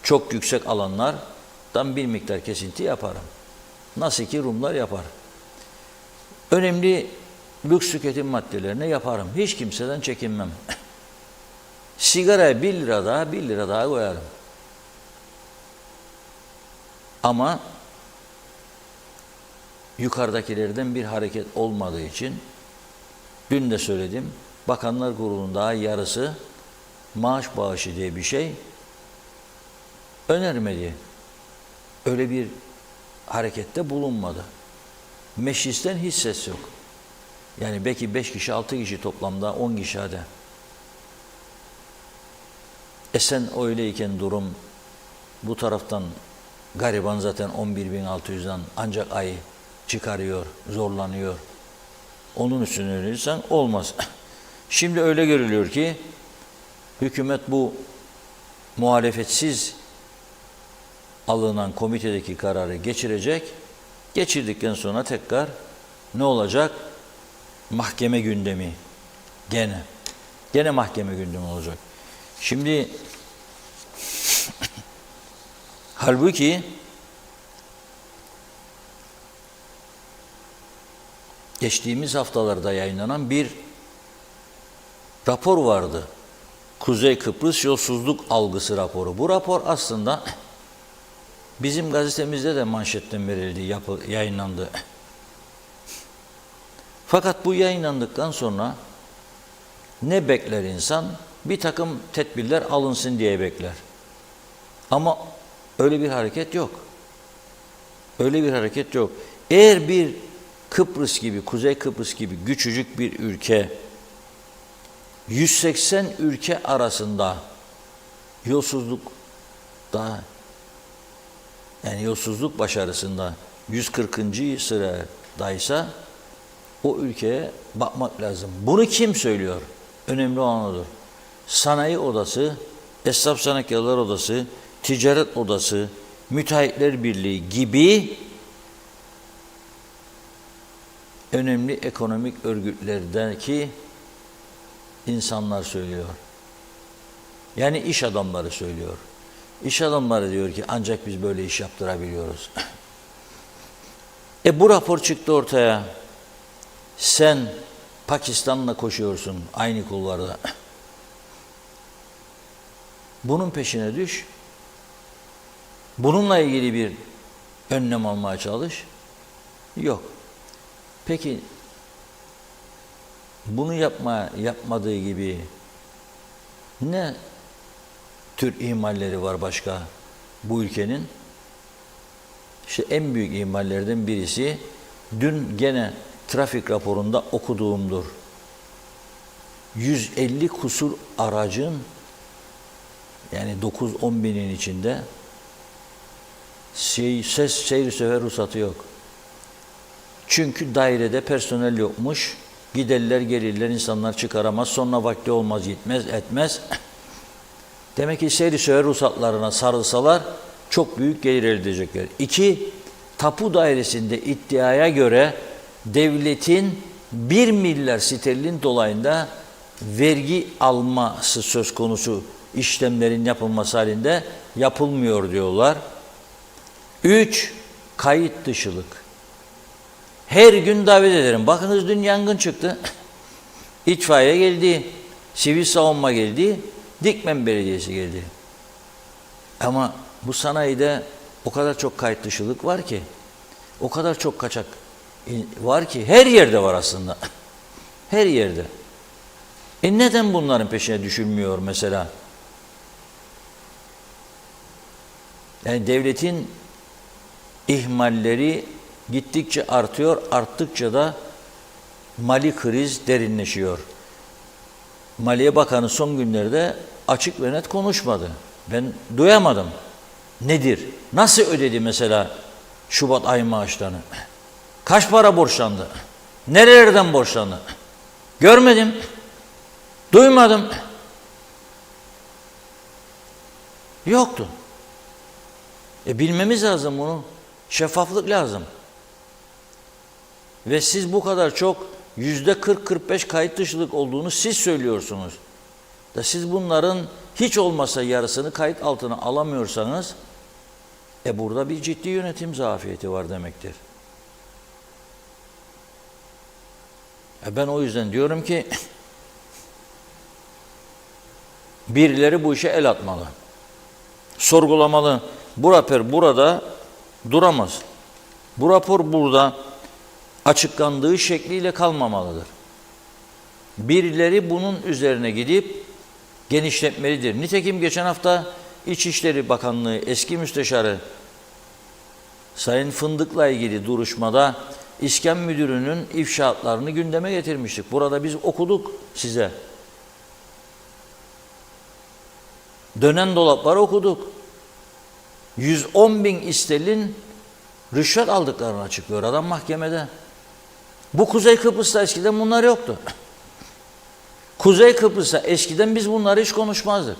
Çok yüksek alanlardan bir miktar kesinti yaparım. Nasıl ki Rumlar yapar. Önemli lüks tüketim maddelerine yaparım. Hiç kimseden çekinmem. Sigaraya 1 lira daha koyarım. Ama yukarıdakilerden bir hareket olmadığı için dün de söyledim. Bakanlar Kurulu'nun daha yarısı maaş bağışı diye bir şey önermedi. Öyle bir harekette bulunmadı. Meclisten hiç ses yok. Yani belki 5 kişi, 6 kişi toplamda 10 kişi hadi. Sen öyleyken durum bu taraftan gariban zaten 11.600'den ancak ay çıkarıyor, zorlanıyor. Onun üstüne önerirsen olmaz. Şimdi öyle görülüyor ki hükümet bu muhalefetsiz alınan komitedeki kararı geçirecek. Geçirdikten sonra tekrar ne olacak? Mahkeme gündemi. Gene mahkeme gündemi olacak. Şimdi halbuki geçtiğimiz haftalarda yayınlanan bir rapor vardı. Kuzey Kıbrıs Yolsuzluk Algısı raporu. Bu rapor aslında bizim gazetemizde de manşetten verildi, yayınlandı. Fakat bu yayınlandıktan sonra ne bekler insan? Bir takım tedbirler alınsın diye bekler. Ama öyle bir hareket yok. Öyle bir hareket yok. Eğer bir Kıbrıs gibi, Kuzey Kıbrıs gibi küçücük bir ülke 180 ülke arasında yolsuzluk başarısında 140. sıradaysa o ülkeye bakmak lazım. Bunu kim söylüyor? Önemli olan odur. Sanayi Odası, Esnaf Sanatkarlar Odası, Ticaret Odası, Müteahhitler Birliği gibi önemli ekonomik örgütlerdeki insanlar söylüyor. Yani iş adamları söylüyor. İş adamları diyor ki ancak biz böyle iş yaptırabiliyoruz. Bu rapor çıktı ortaya. Sen Pakistan'la koşuyorsun aynı kulvarda. Bunun peşine düş. Bununla ilgili bir önlem almaya çalış. Yok. Peki bunu yapmadığı gibi ne tür ihmalleri var başka bu ülkenin? İşte en büyük ihmallerden birisi dün gene trafik raporunda okuduğumdur. 150 kusur aracın yani 9-10 binin içinde seyir sefer ruhsatı yok. Çünkü dairede personel yokmuş. Giderler gelirler insanlar çıkaramaz. Sonra vakti olmaz gitmez etmez. Demek ki seyir sefer ruhsatlarına sarılsalar çok büyük gelir elde edecekler. 2. Tapu dairesinde iddiaya göre devletin 1 milyar sterlin dolayında vergi alması söz konusu işlemlerin yapılması halinde yapılmıyor diyorlar. 3. Kayıt dışılık. Her gün davet ederim. Bakınız dün yangın çıktı. İtfaiye geldi. Sivil savunma geldi. Dikmen Belediyesi geldi. Ama bu sanayide o kadar çok kayıt dışılık var ki, o kadar çok kaçak var ki, her yerde var aslında. Her yerde. Neden bunların peşine düşülmüyor mesela? Yani devletin ihmalleri gittikçe artıyor, arttıkça da mali kriz derinleşiyor. Maliye Bakanı son günlerde açık ve net konuşmadı. Ben duyamadım. Nedir? Nasıl ödedi mesela Şubat ay maaşlarını? Kaç para borçlandı? Nerelerden borçlandı? Görmedim. Duymadım. Yoktu. Bilmemiz lazım bunu. Şeffaflık lazım. Ve siz bu kadar çok %40-45 kayıt dışılık olduğunu siz söylüyorsunuz. Da siz bunların hiç olmasa yarısını kayıt altına alamıyorsanız burada bir ciddi yönetim zafiyeti var demektir. Ben o yüzden diyorum ki birileri bu işe el atmalı. Sorgulamalı. Bu rapor burada duramaz. Bu rapor burada açıklandığı şekliyle kalmamalıdır. Birileri bunun üzerine gidip genişletmelidir. Nitekim geçen hafta İçişleri Bakanlığı eski müsteşarı Sayın Fındık'la ilgili duruşmada İSKEM Müdürü'nün ifşaatlarını gündeme getirmiştik. Burada biz okuduk size. Dönen dolapları okuduk. 110.000 İstel'in rüşvet aldıklarını açıklıyor adam mahkemede. Bu Kuzey Kıbrıs'ta eskiden bunlar yoktu. Kuzey Kıbrıs'ta eskiden biz bunları hiç konuşmazdık.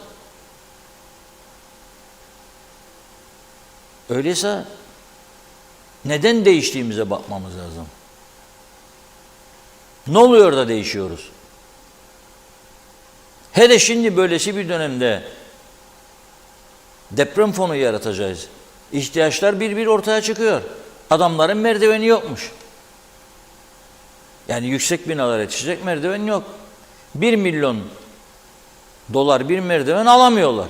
Öyleyse neden değiştiğimize bakmamız lazım. Ne oluyor da değişiyoruz? Hele şimdi böylesi bir dönemde deprem fonu yaratacağız. İhtiyaçlar bir ortaya çıkıyor. Adamların merdiveni yokmuş. Yani yüksek binalara yetişecek merdiven yok. 1 milyon dolar bir merdiven alamıyorlar.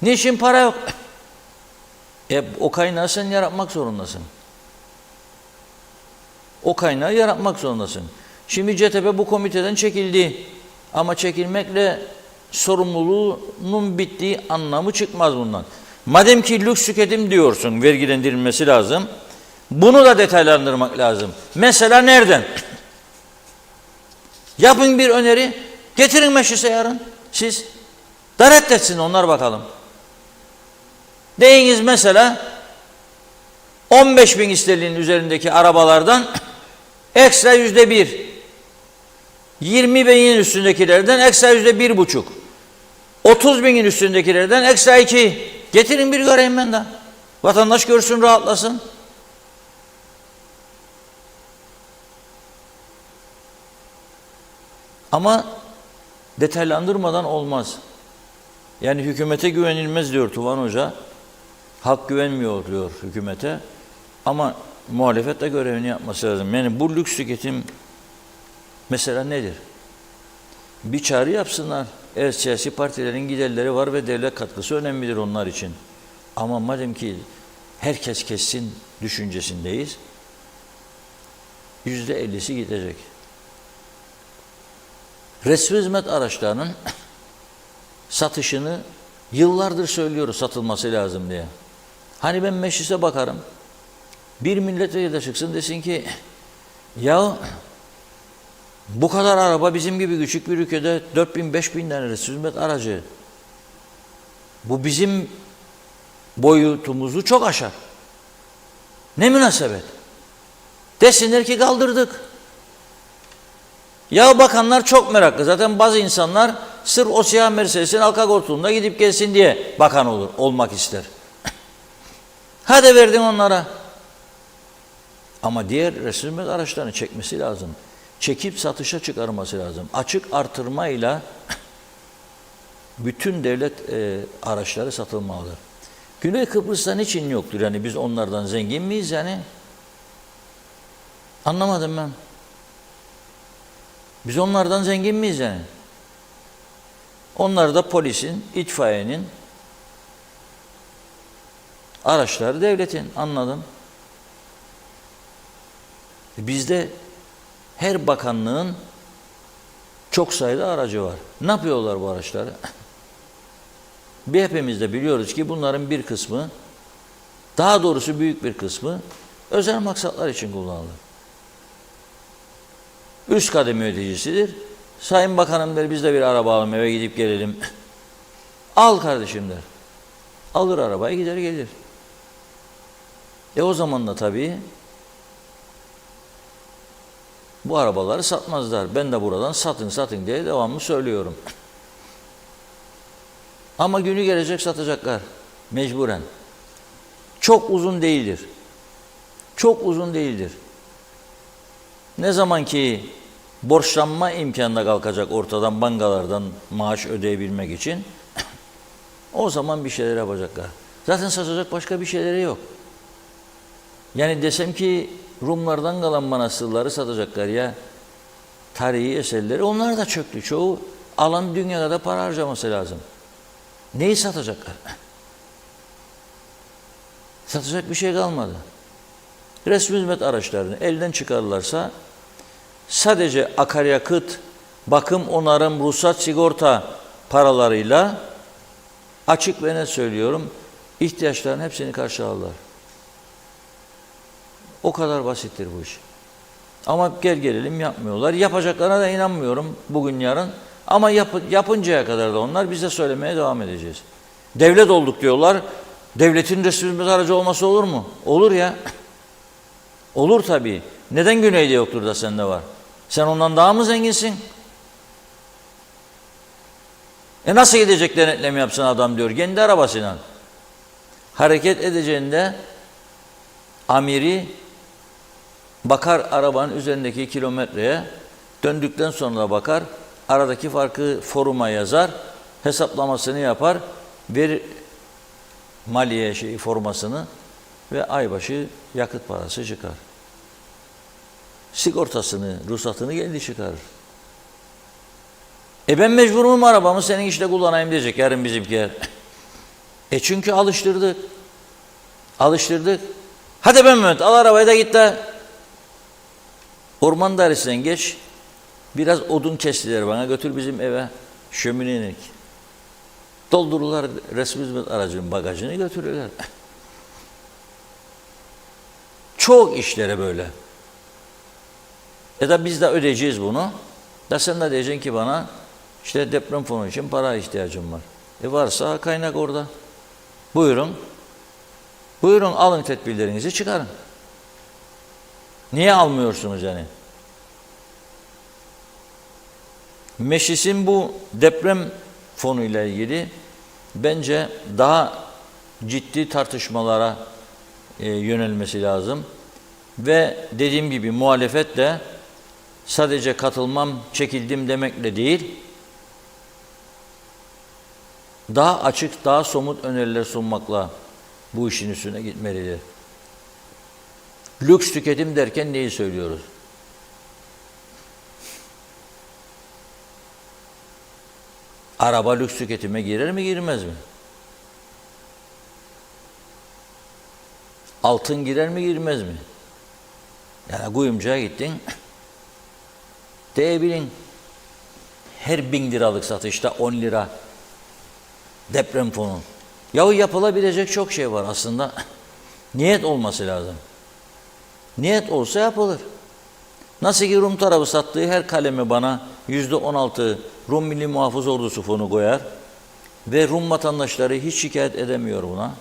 Niçin para yok? O kaynağı sen yaratmak zorundasın. O kaynağı yaratmak zorundasın. Şimdi CTP bu komiteden çekildi. Ama çekilmekle sorumluluğunun bittiği anlamı çıkmaz bundan. Madem ki lüks tüketim diyorsun, vergilendirilmesi lazım. Bunu da detaylandırmak lazım. Mesela nereden? Yapın bir öneri, getirin meclise yarın. Siz da reddetsin onlar bakalım. Deyiniz mesela 15.000 İstel'in üzerindeki arabalardan ekstra %1, 20.000'in üstündekilerden ekstra %1,5, 30.000'in üstündekilerden ekstra 2. Getirin bir göreyim ben de. Vatandaş görsün, rahatlasın. Ama detaylandırmadan olmaz. Yani hükümete güvenilmez diyor Tuvan Hoca. Halk güvenmiyor diyor hükümete. Ama muhalefet de görevini yapması lazım. Yani bu lüks tüketim mesela nedir? Bir çağrı yapsınlar. Evet, siyasi partilerin giderleri var ve devlet katkısı önemlidir onlar için. Ama madem ki herkes kessin düşüncesindeyiz, %50'si gidecek. Resmi hizmet araçlarının satışını yıllardır söylüyoruz, satılması lazım diye. Hani ben meclise bakarım, bir milletvekili de çıksın desin ki ya bu kadar araba bizim gibi küçük bir ülkede 4.000-5.000 tane resmi hizmet aracı. Bu bizim boyutumuzu çok aşar. Ne münasebet. Desinler ki kaldırdık. Ya bakanlar çok meraklı. Zaten bazı insanlar sırf o siyah Mercedes'in arka koltuğunda gidip gelsin diye bakan olmak ister. Hadi verdin onlara. Ama diğer resmi hizmet araçlarını çekmesi lazım. Çekip satışa çıkarması lazım. Açık artırmayla bütün devlet araçları satılmalıdır. Güney Kıbrıs'ta niçin yoktur? Yani biz onlardan zengin miyiz yani? Anlamadım ben. Biz onlardan zengin miyiz yani? Onlar da polisin, itfaiyenin araçları devletin. Anladım. Bizde her bakanlığın çok sayıda aracı var. Ne yapıyorlar bu araçları? Hepimiz de biliyoruz ki bunların bir kısmı Daha doğrusu büyük bir kısmı özel maksatlar için kullanılır. Üst kademe ödeyicisidir. Sayın Bakanım der, biz de bir araba alalım, eve gidip gelelim. Al kardeşim der. Alır arabayı, gider gelir. O zaman da tabii bu arabaları satmazlar. Ben de buradan satın diye devamlı söylüyorum. Ama günü gelecek satacaklar. Mecburen. Çok uzun değildir. Çok uzun değildir. Ne zaman ki borçlanma imkanına kalkacak ortadan, bankalardan maaş ödeyebilmek için o zaman bir şeyler yapacaklar. Zaten satacak başka bir şeyleri yok. Yani desem ki Rumlardan kalan manastırları satacaklar ya, tarihi eserleri, onlar da çöktü. Çoğu alan dünyada da para harcaması lazım. Neyi satacaklar? Satacak bir şey kalmadı. Resmi hizmet araçlarını elden çıkarırlarsa sadece akaryakıt, bakım, onarım, ruhsat, sigorta paralarıyla açık ve net söylüyorum, ihtiyaçların hepsini karşılarlar. O kadar basittir bu iş. Ama gel gelelim yapmıyorlar. Yapacaklarına da inanmıyorum bugün yarın. Ama yapıncaya kadar da onlar bize söylemeye devam edeceğiz. Devlet olduk diyorlar. Devletin resmi hizmet aracı olması olur mu? Olur ya. Olur tabii. Neden güneyde yoktur da sende var? Sen ondan daha mı zenginsin? Nasıl gidecek denetleme yapsın adam diyor. Kendi arabasıyla. Hareket edeceğinde amiri bakar arabanın üzerindeki kilometreye, döndükten sonra bakar, aradaki farkı foruma yazar, hesaplamasını yapar, bir maliye formasını ve aybaşı yakıt parası çıkar. Sigortasını, ruhsatını kendi çıkarır. Ben mecburum arabamı senin işte kullanayım diyecek yarın bizimkiler. Çünkü alıştırdık. Alıştırdık. Hadi ben Mehmet al arabayı da git de orman dairesinden geç. Biraz odun kestiler bana, götür bizim eve. Şömineye inek. Doldururlar resmi hizmet aracının bagajını götürürler. Çok işlere böyle. Da biz de ödeyeceğiz bunu. Da sen de diyeceksin ki bana işte deprem fonu için para ihtiyacım var. Varsa kaynak orada. Buyurun. Buyurun alın tedbirlerinizi çıkarın. Niye almıyorsunuz yani? Meclisin bu deprem fonuyla ilgili bence daha ciddi tartışmalara yönelmesi lazım. Ve dediğim gibi muhalefet de sadece katılmam, çekildim demekle değil, daha açık, daha somut öneriler sunmakla bu işin üstüne gitmelidir. Lüks tüketim derken neyi söylüyoruz? Araba lüks tüketime girer mi, girmez mi? Altın girer mi, girmez mi? Yani kuyumcuya gittin, diyebilin, her 1000 liralık satışta 10 lira deprem fonu. Yahu yapılabilecek çok şey var aslında. Niyet olması lazım. Niyet olsa yapılır. Nasıl ki Rum tarafı sattığı her kaleme bana %16 Rum Milli Muhafız Ordusu fonu koyar ve Rum vatandaşları hiç şikayet edemiyor buna.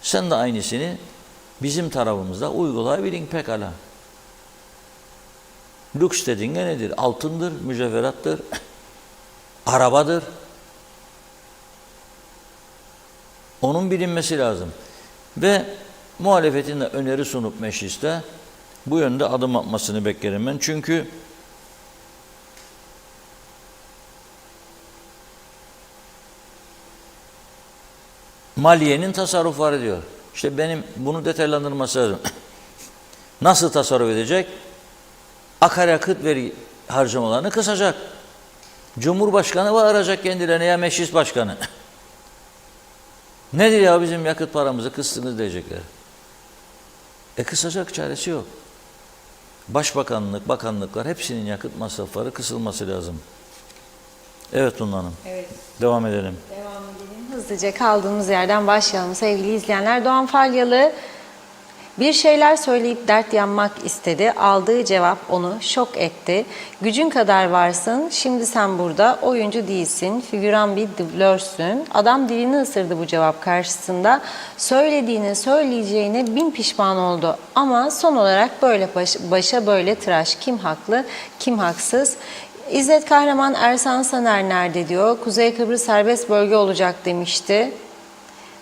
Sen de aynısını bizim tarafımızda uygulayabilin pekala. Lüks dediğin nedir? Altındır, mücevherattır, arabadır. Onun bilinmesi lazım. Ve muhalefetin de öneri sunup mecliste bu yönde adım atmasını beklerim ben. Çünkü maliyenin tasarruf var diyor. İşte benim bunu detaylandırması lazım. Nasıl tasarruf edecek? Akaryakıt veri harcamalarını kısacak. Cumhurbaşkanı bağıracak kendilerine ya meclis başkanı. Nedir ya bizim yakıt paramızı kıstınız diyecekler. Kısacak çaresi yok. Başbakanlık, bakanlıklar hepsinin yakıt masrafları kısılması lazım. Evet Tunla Hanım. Evet. Devam edelim. Devam edelim. Hızlıca kaldığımız yerden başlayalım sevgili izleyenler. Doğan Falyalı bir şeyler söyleyip dert yanmak istedi. Aldığı cevap onu şok etti. Gücün kadar varsın, şimdi sen burada oyuncu değilsin, figüran bir dublörsün. Adam dilini ısırdı bu cevap karşısında. Söylediğine, söyleyeceğine bin pişman oldu. Ama son olarak böyle başa böyle tıraş. Kim haklı, kim haksız? İzzet Kahraman Ersan Saner nerede diyor. Kuzey Kıbrıs serbest bölge olacak demişti.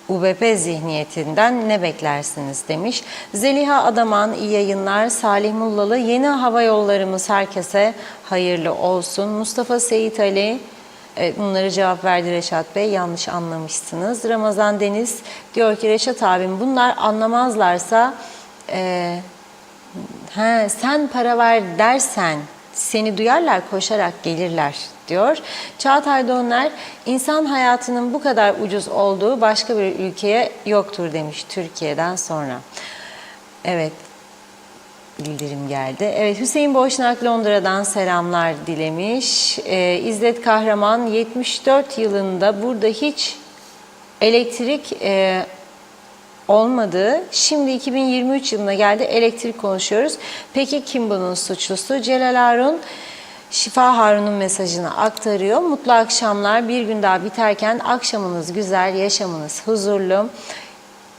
UBP zihniyetinden ne beklersiniz demiş. Zeliha Adaman iyi yayınlar. Salih Mullalı yeni hava yollarımız herkese hayırlı olsun. Mustafa Seyit Ali bunları cevap verdi Reşat Bey. Yanlış anlamışsınız. Ramazan Deniz diyor ki Reşat abim bunlar anlamazlarsa sen para ver dersen seni duyarlar koşarak gelirler diyor. Çağatay Donner, insan hayatının bu kadar ucuz olduğu başka bir ülkeye yoktur demiş Türkiye'den sonra. Evet, bildirim geldi. Evet, Hüseyin Boşnak Londra'dan selamlar dilemiş. İzzet Kahraman 74 yılında burada hiç elektrik olmadı. Şimdi 2023 yılına geldi. Elektrik konuşuyoruz. Peki kim bunun suçlusu? Celal Harun Şifa Harun'un mesajını aktarıyor. Mutlu akşamlar. Bir gün daha biterken akşamınız güzel, yaşamınız huzurlu.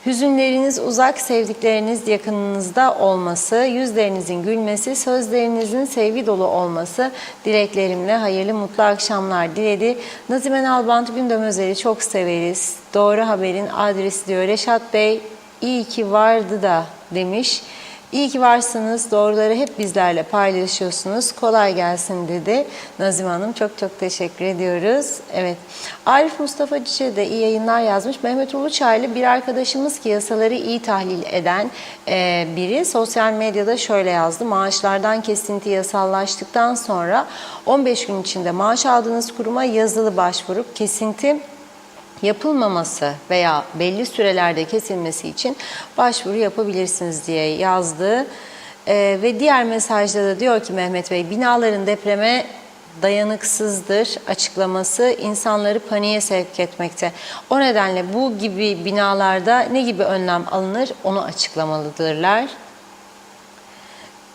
Hüzünleriniz uzak, sevdikleriniz yakınınızda olması, yüzlerinizin gülmesi, sözlerinizin sevgi dolu olması dileklerimle hayırlı mutlu akşamlar diledi. Nazime Nalbant Gündem Özel'i çok severiz. Doğru haberin adresi diyor. Reşat Bey iyi ki vardı da demiş. İyi ki varsınız. Doğruları hep bizlerle paylaşıyorsunuz. Kolay gelsin dedi. Nazime Hanım çok çok teşekkür ediyoruz. Evet. Arif Mustafa Cüce de iyi yayınlar yazmış. Mehmet Uluçaylı bir arkadaşımız ki yasaları iyi tahlil eden biri sosyal medyada şöyle yazdı. Maaşlardan kesinti yasallaştıktan sonra 15 gün içinde maaş aldığınız kuruma yazılı başvurup kesinti yapılmaması veya belli sürelerde kesilmesi için başvuru yapabilirsiniz diye yazdı. Ve diğer mesajda da diyor ki Mehmet Bey, binaların depreme dayanıksızdır açıklaması insanları paniğe sevk etmekte. O nedenle bu gibi binalarda ne gibi önlem alınır onu açıklamalıdırlar.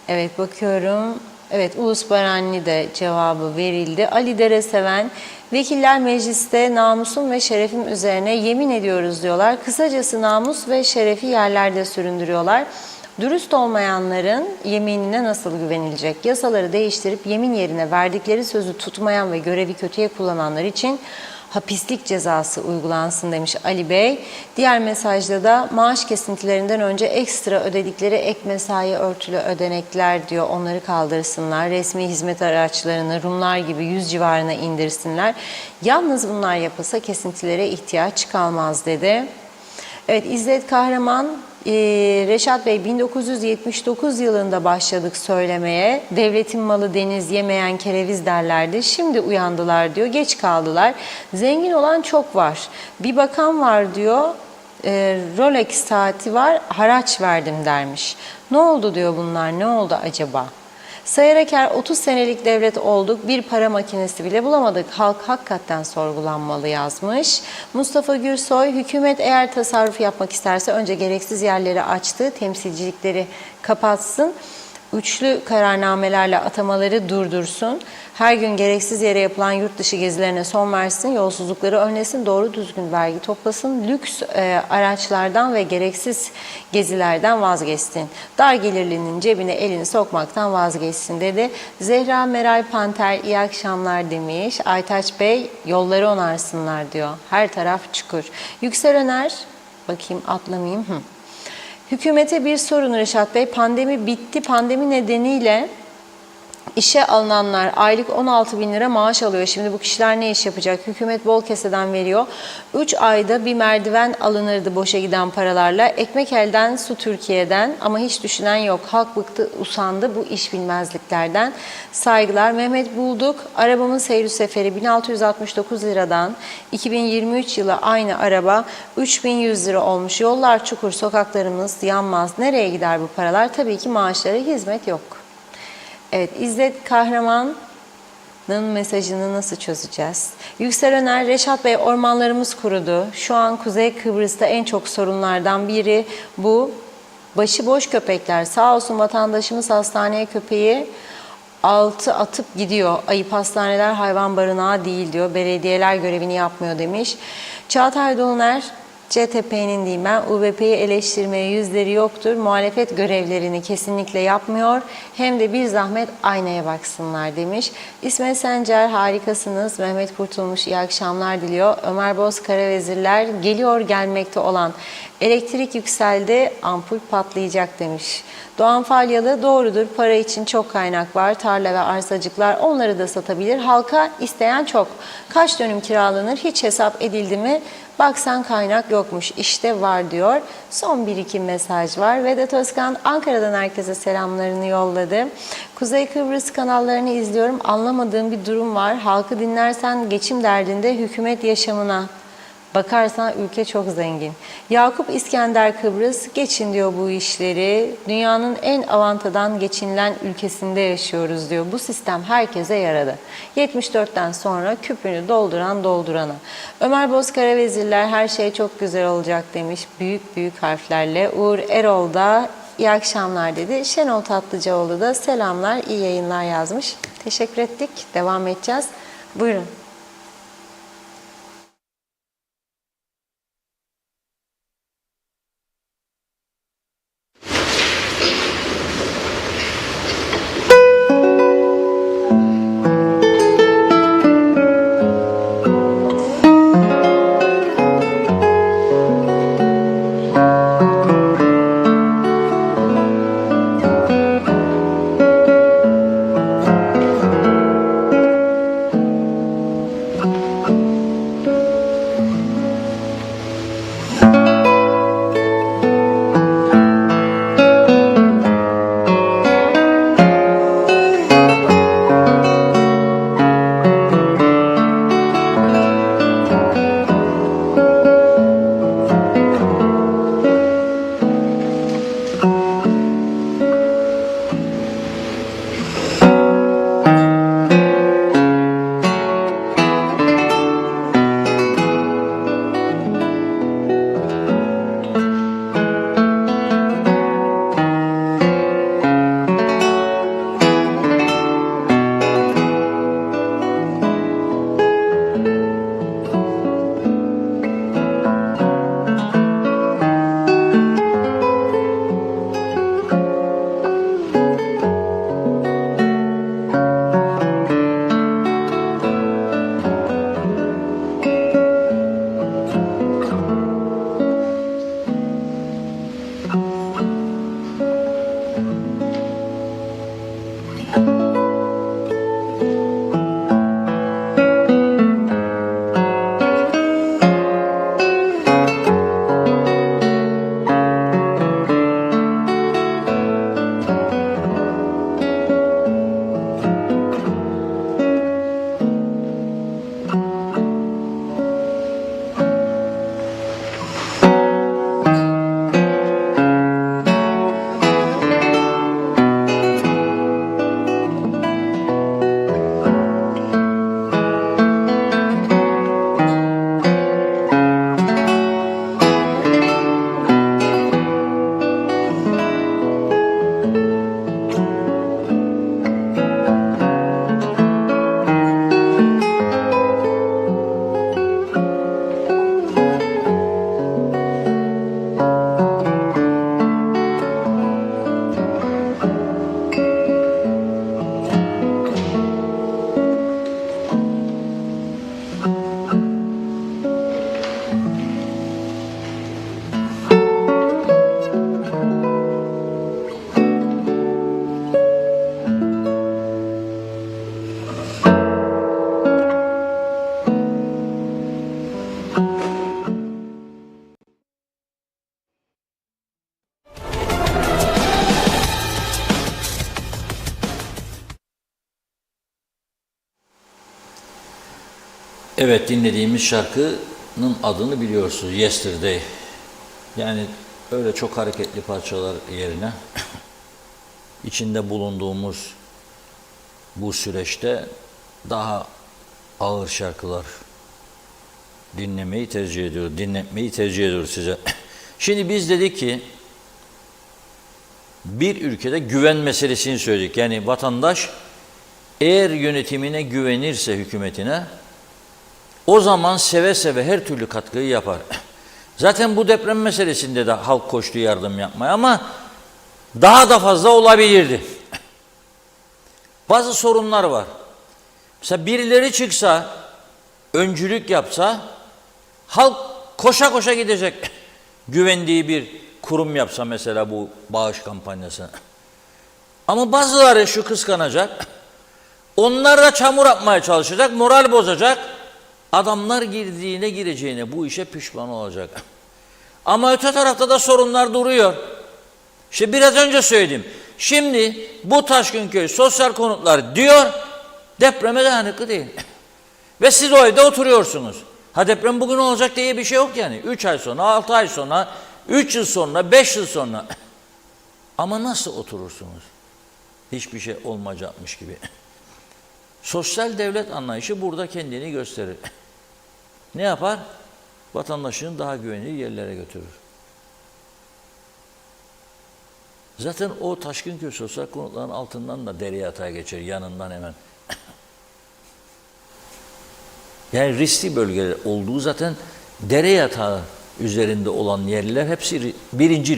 Evet bakıyorum. Evet, Ulus Baranli de cevabı verildi. Ali Dereseven, vekiller mecliste namusum ve şerefim üzerine yemin ediyoruz diyorlar. Kısacası namus ve şerefi yerlerde süründürüyorlar. Dürüst olmayanların yeminine nasıl güvenilecek? Yasaları değiştirip yemin yerine verdikleri sözü tutmayan ve görevi kötüye kullananlar için hapislik cezası uygulansın demiş Ali Bey. Diğer mesajda da maaş kesintilerinden önce ekstra ödedikleri ek mesai örtülü ödenekler diyor. Onları kaldırsınlar. Resmi hizmet araçlarını Rumlar gibi 100 civarına indirsinler. Yalnız bunlar yapılsa kesintilere ihtiyaç kalmaz dedi. Evet, İzzet Kahraman, Reşat Bey 1979 yılında başladık söylemeye. Devletin malı deniz yemeyen kereviz derlerdi. Şimdi uyandılar diyor. Geç kaldılar. Zengin olan çok var. Bir bakan var diyor. Rolex saati var. Haraç verdim dermiş. Ne oldu diyor bunlar. Ne oldu acaba? Sayar Aker 30 senelik devlet olduk, bir para makinesi bile bulamadık. Halk hakikaten sorgulanmalı yazmış. Mustafa Gürsoy, hükümet eğer tasarruf yapmak isterse önce gereksiz yerleri açtı, temsilcilikleri kapatsın. Üçlü kararnamelerle atamaları durdursun. Her gün gereksiz yere yapılan yurt dışı gezilerine son versin, yolsuzlukları önlesin, doğru düzgün vergi toplasın, lüks araçlardan ve gereksiz gezilerden vazgeçsin. Dar gelirlinin cebine elini sokmaktan vazgeçsin dedi. Zehra Meral Panter iyi akşamlar demiş. Aytaç Bey yolları onarsınlar diyor. Her taraf çukur. Yüksel Öner, bakayım atlamayayım. Hükümete bir sorun Reşat Bey. Pandemi bitti. Pandemi nedeniyle işe alınanlar aylık 16 bin lira maaş alıyor. Şimdi bu kişiler ne iş yapacak? Hükümet bol keseden veriyor. 3 ayda bir merdiven alınırdı boşa giden paralarla. Ekmek elden, su Türkiye'den ama hiç düşünen yok. Halk bıktı, usandı bu iş bilmezliklerden. Saygılar. Mehmet Bulduk. Arabamın seyir seferi 1669 liradan 2023 yılı aynı araba 3100 lira olmuş. Yollar çukur, sokaklarımız yanmaz. Nereye gider bu paralar? Tabii ki maaşlara hizmet yok. Evet, İzzet Kahraman mesajını nasıl çözeceğiz? Yüksel Öner, Reşat Bey, ormanlarımız kurudu. Şu an Kuzey Kıbrıs'ta en çok sorunlardan biri bu. Başıboş köpekler. Sağ olsun vatandaşımız hastaneye köpeği atıp gidiyor. Ayıp, hastaneler hayvan barınağı değil diyor. Belediyeler görevini yapmıyor demiş. Çağatay Doluner, CTP'nin diyeyim ben, UBP'yi eleştirmeye yüzleri yoktur. Muhalefet görevlerini kesinlikle yapmıyor. Hem de bir zahmet aynaya baksınlar demiş. İsmet Sencer, harikasınız. Mehmet Kurtulmuş, iyi akşamlar diliyor. Ömer Bozkara, vezirler geliyor gelmekte olan. Elektrik yükseldi, ampul patlayacak demiş. Doğan Falyalı, doğrudur, para için çok kaynak var. Tarla ve arsacıklar onları da satabilir. Halka isteyen çok. Kaç dönüm kiralanır hiç hesap edildi mi? Baksan kaynak yokmuş, işte var diyor. Son bir iki mesaj var. Vedat Özkan Ankara'dan herkese selamlarını yolladı. Kuzey Kıbrıs kanallarını izliyorum. Anlamadığım bir durum var. Halkı dinlersen geçim derdinde, hükümet yaşamına bakarsan ülke çok zengin. Yakup İskender Kıbrıs, geçin diyor bu işleri. Dünyanın en avantadan geçinilen ülkesinde yaşıyoruz diyor. Bu sistem herkese yaradı. 74'ten sonra küpünü dolduran doldurana. Ömer Bozkara, vezirler her şey çok güzel olacak demiş. Büyük büyük harflerle. Uğur Erol da iyi akşamlar dedi. Şenol Tatlıcıoğlu da selamlar, iyi yayınlar yazmış. Teşekkür ettik. Devam edeceğiz. Buyurun. Evet, dinlediğimiz şarkının adını biliyorsunuz, Yesterday. Yani öyle çok hareketli parçalar yerine içinde bulunduğumuz bu süreçte daha ağır şarkılar dinlemeyi tercih ediyor, dinletmeyi tercih ediyor size. Şimdi biz dedik ki bir ülkede güven meselesini söyledik. Yani vatandaş eğer yönetimine güvenirse, hükümetine, o zaman seve seve her türlü katkıyı yapar. Zaten bu deprem meselesinde de halk koştu yardım yapmaya ama daha da fazla olabilirdi. Bazı sorunlar var. Mesela birileri çıksa, öncülük yapsa, halk koşa koşa gidecek. Güvendiği bir kurum yapsa mesela bu bağış kampanyası. Ama bazıları şu kıskanacak. Onlar da çamur atmaya çalışacak, moral bozacak. Adamlar girdiğine gireceğine bu işe pişman olacak. Ama öte tarafta da sorunlar duruyor. İşte biraz önce söyledim. Şimdi bu Taşkınköy sosyal konutlar diyor, depreme dayanıklı değil. Ve siz o evde oturuyorsunuz. Ha deprem bugün olacak diye bir şey yok yani. 3 ay sonra, 6 ay sonra, 3 yıl sonra, 5 yıl sonra. Ama nasıl oturursunuz? Hiçbir şey olmayacakmış gibi. Sosyal devlet anlayışı burada kendini gösterir. Ne yapar? Vatandaşını daha güvenli yerlere götürür. Zaten o Taşkınköy sosyal konutların altından da dere yatağa geçer, yanından hemen. Yani riskli bölgeler olduğu zaten dere yatağı üzerinde olan yerler hepsi birinci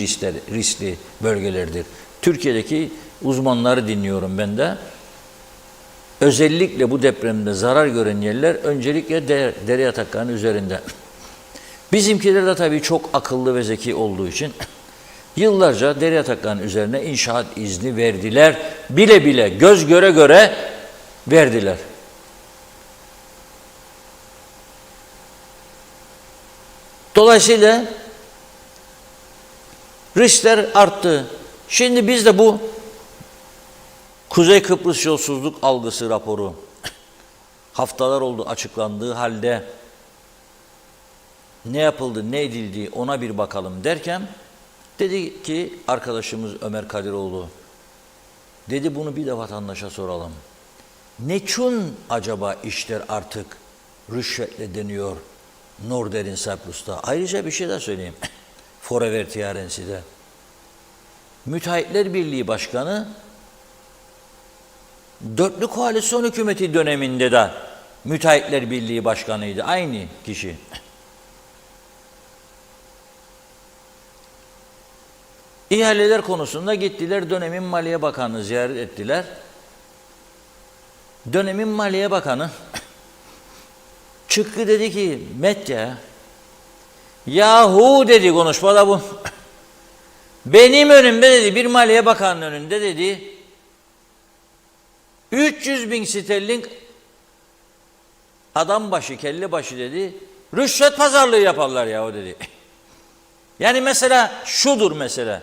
riskli bölgelerdir. Türkiye'deki uzmanları dinliyorum ben de. Özellikle bu depremde zarar gören yerler öncelikle dere yataklarının üzerinde. Bizimkiler de tabii çok akıllı ve zeki olduğu için yıllarca dere yataklarının üzerine inşaat izni verdiler. Bile bile, göz göre göre verdiler. Dolayısıyla riskler arttı. Şimdi biz de bu Kuzey Kıbrıs yolsuzluk algısı raporu haftalar oldu açıklandığı halde ne yapıldı, ne edildi ona bir bakalım derken dedi ki arkadaşımız Ömer Kadiroğlu, dedi bunu bir de vatandaşa soralım. Neçün acaba işler artık rüşvetle deniyor Northern Cyprus'ta? Ayrıca bir şey daha söyleyeyim. Forever Tiyarensi'de. Müteahhitler Birliği Başkanı Dörtlü Koalisyon Hükümeti döneminde de Müteahhitler Birliği Başkanıydı. Aynı kişi. İhaleler konusunda gittiler, dönemin Maliye Bakanı'nı ziyaret ettiler. Dönemin Maliye Bakanı çıktı dedi ki Medya, yahu dedi konuşmada bu. Benim önümde dedi, bir Maliye Bakanı'nın önünde dedi 300 bin sterlin adam başı, kelle başı dedi, rüşvet pazarlığı yaparlar ya o dedi. Yani mesela şudur mesela,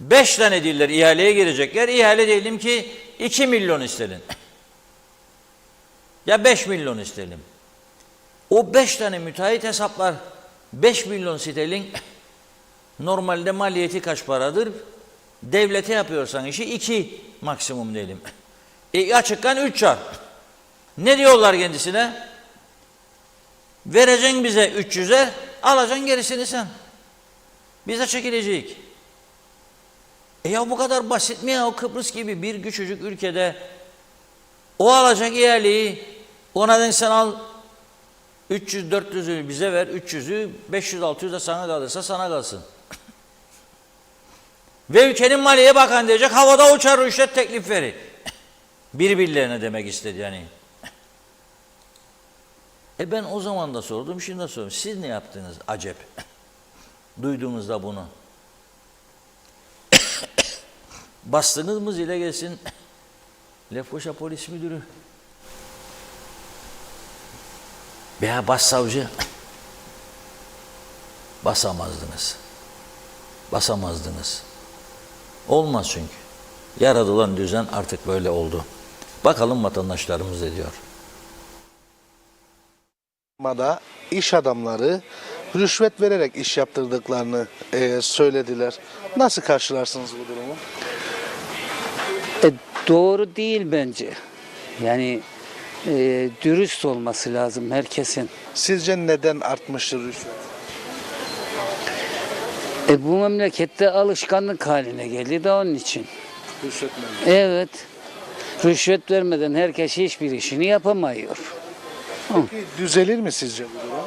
5 tane diller ihaleye girecekler, ihale diyelim ki 2 milyon isterim. Ya 5 milyon isterim. O 5 tane müteahhit hesaplar 5 milyon sterlin normalde maliyeti kaç paradır? Devlete yapıyorsan işi 2 maksimum diyelim. Açıktan 3 çarp. Ne diyorlar kendisine? Vereceksin bize 300'e, alacaksın gerisini sen. Bize çekilecek. Ya bu kadar basit mi ya? O Kıbrıs gibi bir küçücük ülkede o alacak ihaleyi, ona den sen al 300-400'ü bize ver, 300'ü 500-600 de sana kalırsa sana kalsın. Ve ülkenin Maliye Bakanı diyecek havada uçar rüşvet teklif verir. Birbirlerine demek istedi yani. Ben o zaman da sordum, şimdi de sordum. Siz ne yaptınız acep? Duyduğunuzda bunu. Bastınız mı zile gelsin Lefkoşa Polis Müdürü veya başsavcı? Basamazdınız. Basamazdınız. Olmaz çünkü. Yaratılan düzen artık böyle oldu. Bakalım vatandaşlarımız ne diyor. İş adamları rüşvet vererek iş yaptırdıklarını söylediler. Nasıl karşılarsınız bu durumu? Doğru değil bence. Yani dürüst olması lazım herkesin. Sizce neden artmıştır rüşvet? Bu memlekette alışkanlık haline geldi de onun için. Rüşvet mi? Evet. Rüşvet vermeden herkes hiçbir işini yapamıyor. Peki düzelir mi sizce bu durum?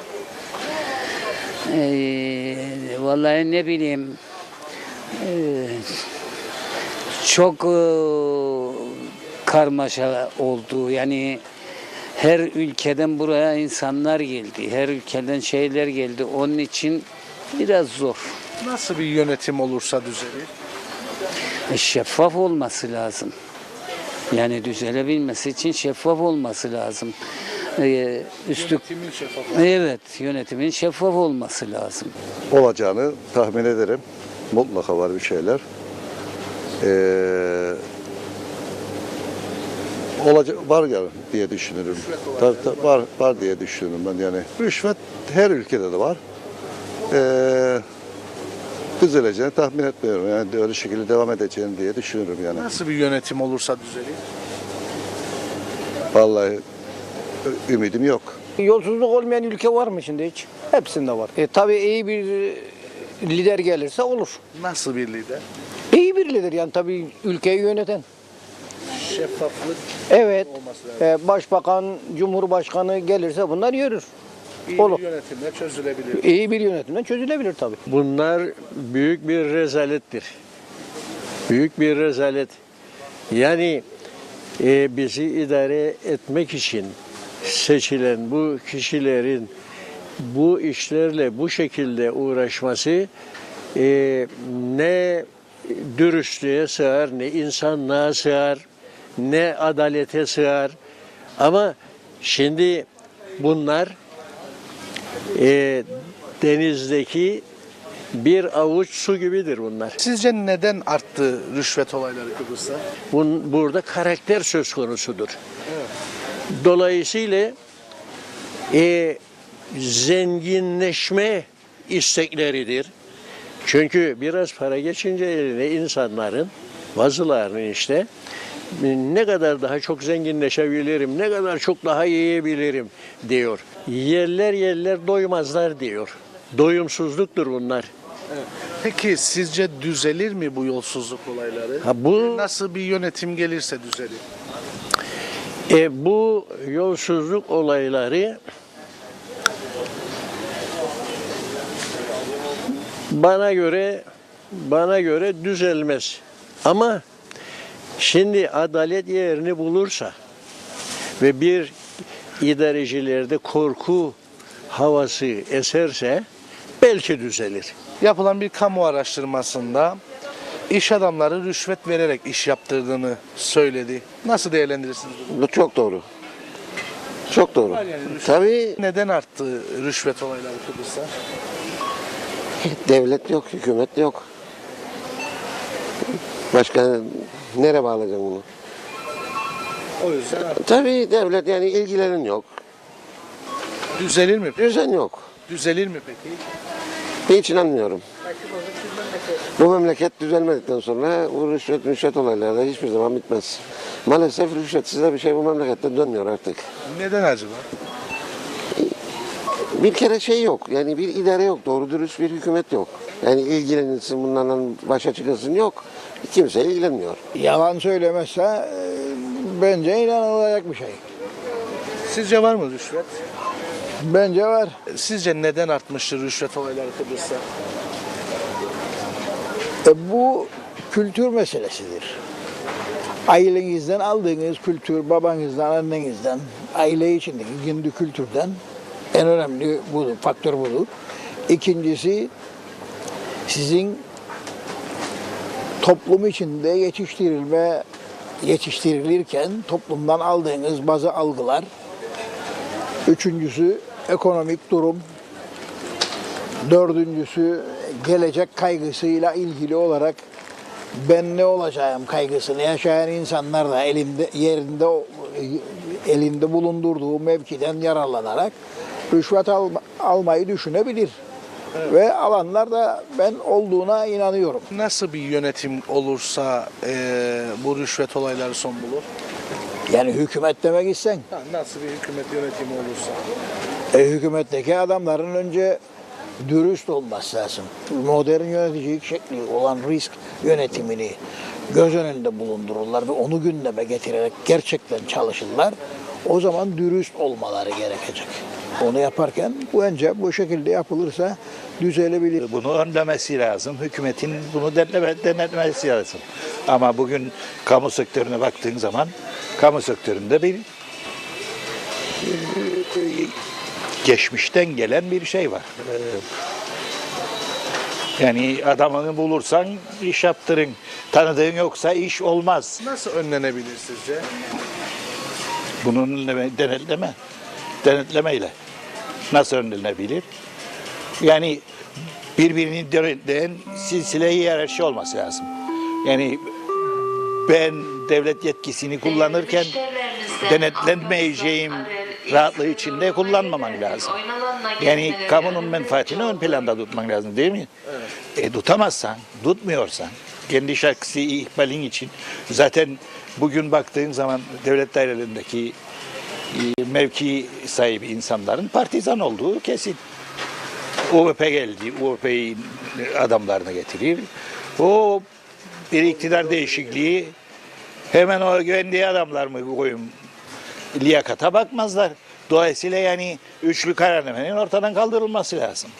Vallahi ne bileyim, çok karmaşa oldu. Yani her ülkeden buraya insanlar geldi. Her ülkeden şeyler geldi. Onun için biraz zor. Nasıl bir yönetim olursa düzelir? Şeffaf olması lazım. Yani düzelebilmesi için şeffaf olması lazım. Yönetimin şeffaf. Evet, yönetimin şeffaf olması lazım. Olacağını tahmin ederim. Mutlaka var bir şeyler. Olacak var ya diye düşünürüm. Tabii, var diye düşünüyorum ben yani. Rüşvet her ülkede de var. Düzeleceğini tahmin etmiyorum. Yani öyle şekilde devam edeceğini diye düşünüyorum yani. Nasıl bir yönetim olursa düzelir? Vallahi ümidim yok. Yolsuzluk olmayan ülke var mı şimdi hiç? Hepsinde var. Tabii iyi bir lider gelirse olur. Nasıl bir lider? İyi bir lider yani tabii ülkeyi yöneten. Şeffaflık Evet. olması lazım. Başbakan, cumhurbaşkanı gelirse bunlar yürür. İyi Olur. bir yönetimle çözülebilir. İyi bir yönetimden çözülebilir tabii. Bunlar büyük bir rezalettir. Büyük bir rezalet. Yani bizi idare etmek için seçilen bu kişilerin bu işlerle bu şekilde uğraşması ne dürüstlüğe sığar, ne insanlığa sığar, ne adalete sığar. Ama şimdi bunlar denizdeki bir avuç su gibidir bunlar. Sizce neden arttı rüşvet olayları Kıbrıs'ta? Burada karakter söz konusudur. Dolayısıyla zenginleşme istekleridir. Çünkü biraz para geçince eline insanların, bazılarının işte ne kadar daha çok zenginleşebilirim, ne kadar çok daha yiyebilirim diyor. Yerler doymazlar diyor. Doyumsuzluktur bunlar. Peki sizce düzelir mi bu yolsuzluk olayları? Bu Nasıl bir yönetim gelirse düzelir? bu yolsuzluk olayları bana göre düzelmez. Ama şimdi adalet yerini bulursa ve bir idarecilerde korku havası eserse belki düzelir. Yapılan bir kamu araştırmasında iş adamları rüşvet vererek iş yaptırdığını söyledi. Nasıl değerlendirirsiniz bunu? Bu çok doğru. Çok doğru. Tabii Neden arttı rüşvet olayları Kıbrıs'ta? devlet yok, hükümet yok. Başka nereye bağlayacağım bunu? O yüzden arttı. Tabii devlet yani ilgilerin yok. Düzelir mi? Düzen yok. Düzelir mi peki? Hiç inanmıyorum. Bu memleket düzelmedikten sonra bu rüşvet olayları da hiçbir zaman bitmez. Maalesef rüşvetsiz de bir şey bu memlekette dönmüyor artık. Neden acaba? Bir kere şey yok. Yani bir idare yok. Doğru dürüst bir hükümet yok. Yani ilgilenilsin bunlarla başa çıkılsın yok. Kimse ilgilenmiyor. Yalan söylemezse bence inanılacak bir şey. Sizce var mı rüşvet? Bence var. Sizce neden artmıştır rüşvet olayları Kıbrıs'ta? Bu kültür meselesidir. Ailenizden aldığınız kültür, babanızdan, annenizden, aile içindeki kendi kültürden en önemli budur, faktör budur. İkincisi sizin toplum içinde yetiştirilirken toplumdan aldığınız bazı algılar. Üçüncüsü ekonomik durum. Dördüncüsü gelecek kaygısıyla ilgili olarak ben ne olacağım kaygısını yaşayan insanlar da elinde bulundurduğu mevkiden yararlanarak rüşvet almayı düşünebilir. Ve alanlar da ben olduğuna inanıyorum. Nasıl bir yönetim olursa bu rüşvet olayları son bulur? Yani hükümet demek isten. Ha, nasıl bir hükümet yönetimi olursa. Hükümetteki adamların önce dürüst olması lazım. Modern yöneticilik şekli olan risk yönetimini göz önünde bulundururlar ve onu gündeme getirerek gerçekten çalışırlar. O zaman dürüst olmaları gerekecek. Onu yaparken bu şekilde yapılırsa düzelebilir. Bunu önlemesi lazım. Hükümetin bunu denetlemesi lazım. Ama bugün kamu sektörüne baktığın zaman kamu sektöründe bir geçmişten gelen bir şey var. Yani adamını bulursan iş yaptırın. Tanıdığın yoksa iş olmaz. Nasıl önlenebilir sizce? Bunun denetlemeyle nasıl önlenebilir? Yani birbirini denetleyen silsile hiyerarşi olması lazım. Yani ben devlet yetkisini kullanırken denetlenmeyeceğim rahatlığı içinde kullanmaman lazım. Yani kamunun menfaatini ön planda tutman lazım değil mi? Evet. Tutamazsan, tutmuyorsan, kendi şahsi ihbalin için zaten bugün baktığın zaman devlet dairelerindeki mevki sahibi insanların partizan olduğu kesin. UVP geldi, UVP'yi adamlarını getirir. O bir iktidar değişikliği hemen o güvendiği adamlar mı koyun liyakata bakmazlar. Dolayısıyla yani üçlü kararnamenin ortadan kaldırılması lazım.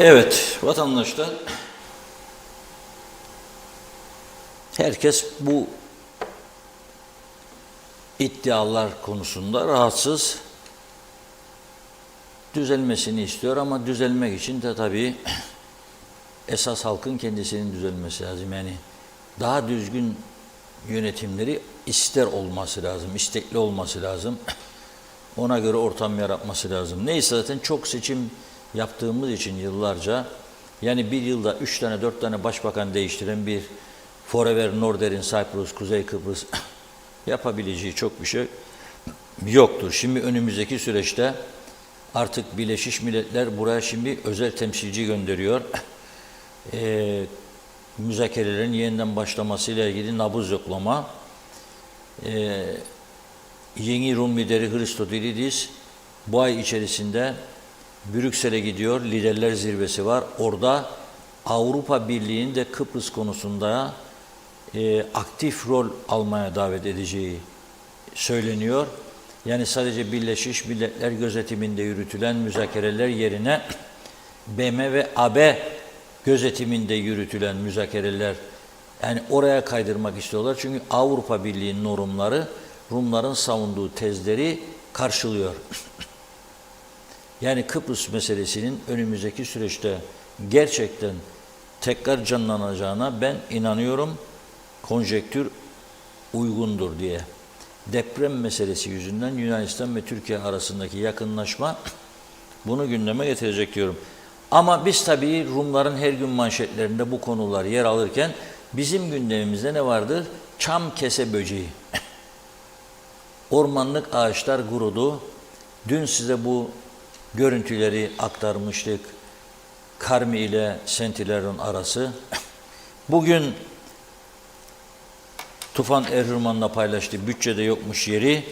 Evet, vatandaşlar, herkes bu iddialar konusunda rahatsız, düzelmesini istiyor ama düzelmek için de tabii esas halkın kendisinin düzelmesi lazım. Yani daha düzgün yönetimleri ister olması lazım, istekli olması lazım. Ona göre ortam yaratması lazım. Neyse zaten çok seçim yaptığımız için yıllarca, yani bir yılda 3 tane 4 tane başbakan değiştiren bir Forever Northern Cyprus, Kuzey Kıbrıs yapabileceği çok bir şey yoktur. Şimdi önümüzdeki süreçte artık Birleşmiş Milletler buraya şimdi özel temsilci gönderiyor. Müzakerelerin yeniden başlamasıyla ilgili nabız yoklama. Yeni Rum lideri Christodoulidis bu ay içerisinde Brüksel'e gidiyor. Liderler zirvesi var. Orada Avrupa Birliği'nin de Kıbrıs konusunda aktif rol almaya davet edeceği söyleniyor. Yani sadece Birleşmiş Milletler gözetiminde yürütülen müzakereler yerine BM ve AB gözetiminde yürütülen müzakereler, yani oraya kaydırmak istiyorlar. Çünkü Avrupa Birliği'nin normları Rumların savunduğu tezleri karşılıyor. Yani Kıbrıs meselesinin önümüzdeki süreçte gerçekten tekrar canlanacağına ben inanıyorum. Konjektür uygundur diye. Deprem meselesi yüzünden Yunanistan ve Türkiye arasındaki yakınlaşma bunu gündeme getirecek diyorum. Ama biz tabii Rumların her gün manşetlerinde bu konular yer alırken bizim gündemimizde ne vardır? Çam kese böceği. Ormanlık ağaçlar kurudu. Dün size bu görüntüleri aktarmıştık. Karmi ile Sentileron arası. Bugün Tufan Erhürman'la paylaştı. Bütçede yokmuş yeri.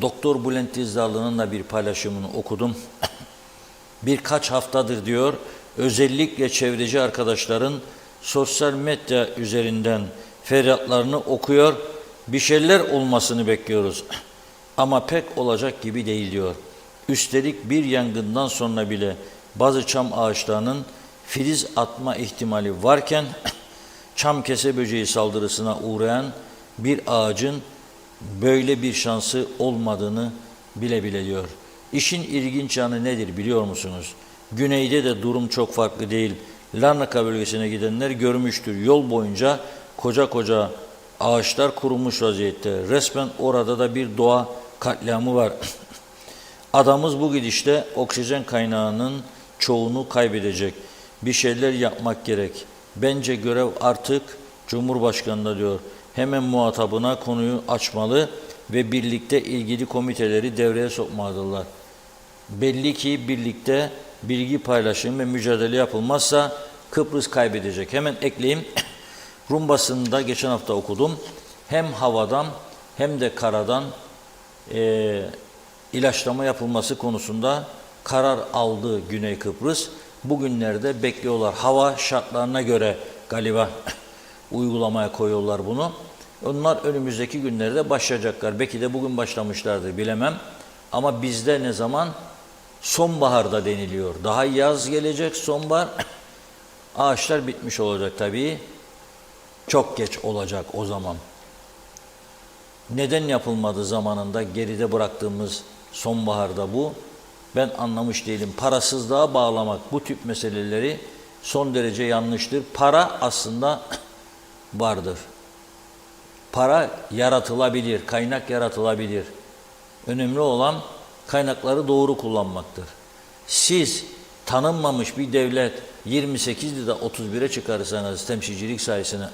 Doktor Bülent Dizdarlı'nın da bir paylaşımını okudum. Birkaç haftadır diyor, özellikle çevreci arkadaşların sosyal medya üzerinden feryatlarını okuyor. Bir şeyler olmasını bekliyoruz. Ama pek olacak gibi değil diyor. Üstelik bir yangından sonra bile bazı çam ağaçlarının filiz atma ihtimali varken çam kese böceği saldırısına uğrayan bir ağacın böyle bir şansı olmadığını bile bile diyor. İşin ilginç yanı nedir biliyor musunuz? Güneyde de durum çok farklı değil. Larnaka bölgesine gidenler görmüştür. Yol boyunca koca koca ağaçlar kurumuş vaziyette. Resmen orada da bir doğa katliamı var. Adamız bu gidişte oksijen kaynağının çoğunu kaybedecek. Bir şeyler yapmak gerek. Bence görev artık Cumhurbaşkanı'nda diyor. hemen muhatabına konuyu açmalı ve birlikte ilgili komiteleri devreye sokmalıdırlar. Belli ki birlikte bilgi paylaşımı ve mücadele yapılmazsa Kıbrıs kaybedecek. Hemen ekleyeyim. Rum basınında geçen hafta okudum. Hem havadan hem de karadan ilaçlama yapılması konusunda karar aldı Güney Kıbrıs. Bugünlerde bekliyorlar. Hava şartlarına göre galiba uygulamaya koyuyorlar bunu. Onlar önümüzdeki günlerde başlayacaklar. Belki de bugün başlamışlardır, bilemem. Ama bizde ne zaman? Sonbaharda deniliyor. Daha yaz gelecek, sonbahar. Ağaçlar bitmiş olacak tabii. Çok geç olacak o zaman. Neden yapılmadı zamanında geride bıraktığımız sonbaharda bu? Ben anlamış değilim. Parasızlığa bağlamak bu tip meseleleri son derece yanlıştır. Para aslında vardır. Para yaratılabilir, kaynak yaratılabilir. Önemli olan kaynakları doğru kullanmaktır. Siz tanınmamış bir devlet 28'de de 31'e çıkarırsanız temsilcilik sayesini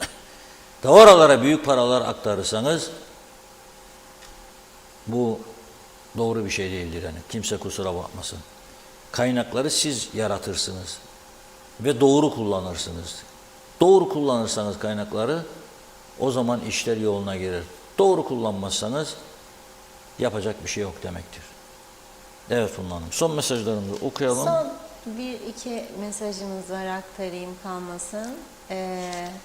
da oralara büyük paralar aktarırsanız bu doğru bir şey değildir yani. Kimse kusura bakmasın. Kaynakları siz yaratırsınız ve doğru kullanırsınız. Doğru kullanırsanız kaynakları o zaman işler yoluna girer. Doğru kullanmazsanız yapacak bir şey yok demektir. Evet Funda Hanım. Son mesajlarımızı okuyalım. Son bir iki mesajımız var, aktarayım kalmasın.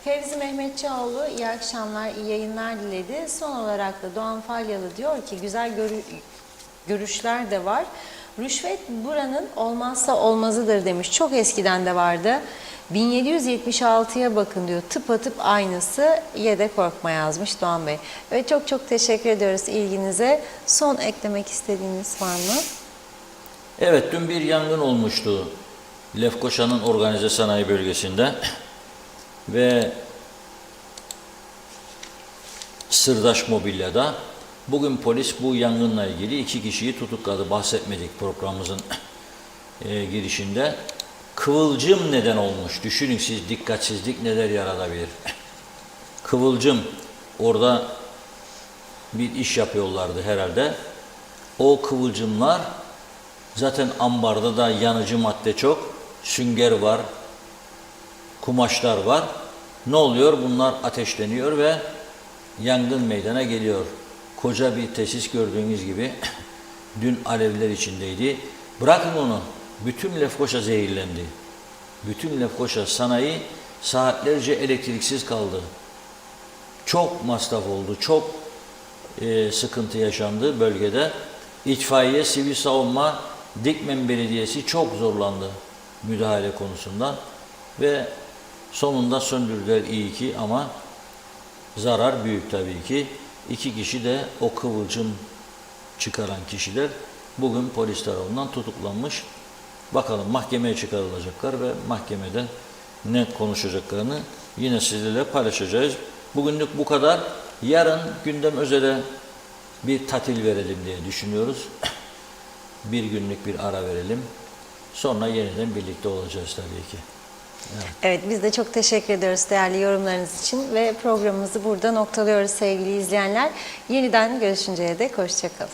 Fevzi Mehmetçioğlu iyi akşamlar, iyi yayınlar diledi. Son olarak da Doğan Falyalı diyor ki güzel görüşler de var. Rüşvet buranın olmazsa olmazıdır demiş. Çok eskiden de vardı. 1776'ya bakın diyor. Tıpatıp aynısı, ye de korkma yazmış Doğan Bey. Ve çok çok teşekkür ediyoruz ilginize. Son eklemek istediğiniz var mı? Evet, dün bir yangın olmuştu Lefkoşa'nın organize sanayi bölgesinde ve Sırdaş Mobilya'da. Bugün polis bu yangınla ilgili 2 kişiyi tutukladı. Bahsetmedik programımızın girişinde. Kıvılcım neden olmuş? Düşünün siz, dikkatsizlik neler yaratabilir? Kıvılcım, orada bir iş yapıyorlardı herhalde. O kıvılcımlar, zaten ambarda da yanıcı madde çok, sünger var, kumaşlar var. Ne oluyor? Bunlar ateşleniyor ve yangın meydana geliyor. Koca bir tesis gördüğünüz gibi dün alevler içindeydi. Bırakın onu, bütün Lefkoşa zehirlendi. Bütün Lefkoşa sanayi saatlerce elektriksiz kaldı. Çok masraf oldu, çok sıkıntı yaşandı bölgede. İtfaiye, sivil savunma, Dikmen Belediyesi çok zorlandı müdahale konusunda ve sonunda söndürdüler iyi ki, ama zarar büyük tabii ki. 2 kişi de o kıvılcım çıkaran kişiler bugün polis tarafından tutuklanmış. Bakalım mahkemeye çıkarılacaklar ve mahkemede ne konuşacaklarını yine sizlerle paylaşacağız. Bugünlük bu kadar. Yarın gündem özele bir tatil verelim diye düşünüyoruz. Bir günlük bir ara verelim. Sonra yeniden birlikte olacağız tabii ki. Evet, biz de çok teşekkür ediyoruz değerli yorumlarınız için ve programımızı burada noktalıyoruz sevgili izleyenler. Yeniden görüşünceye dek hoşça kalın.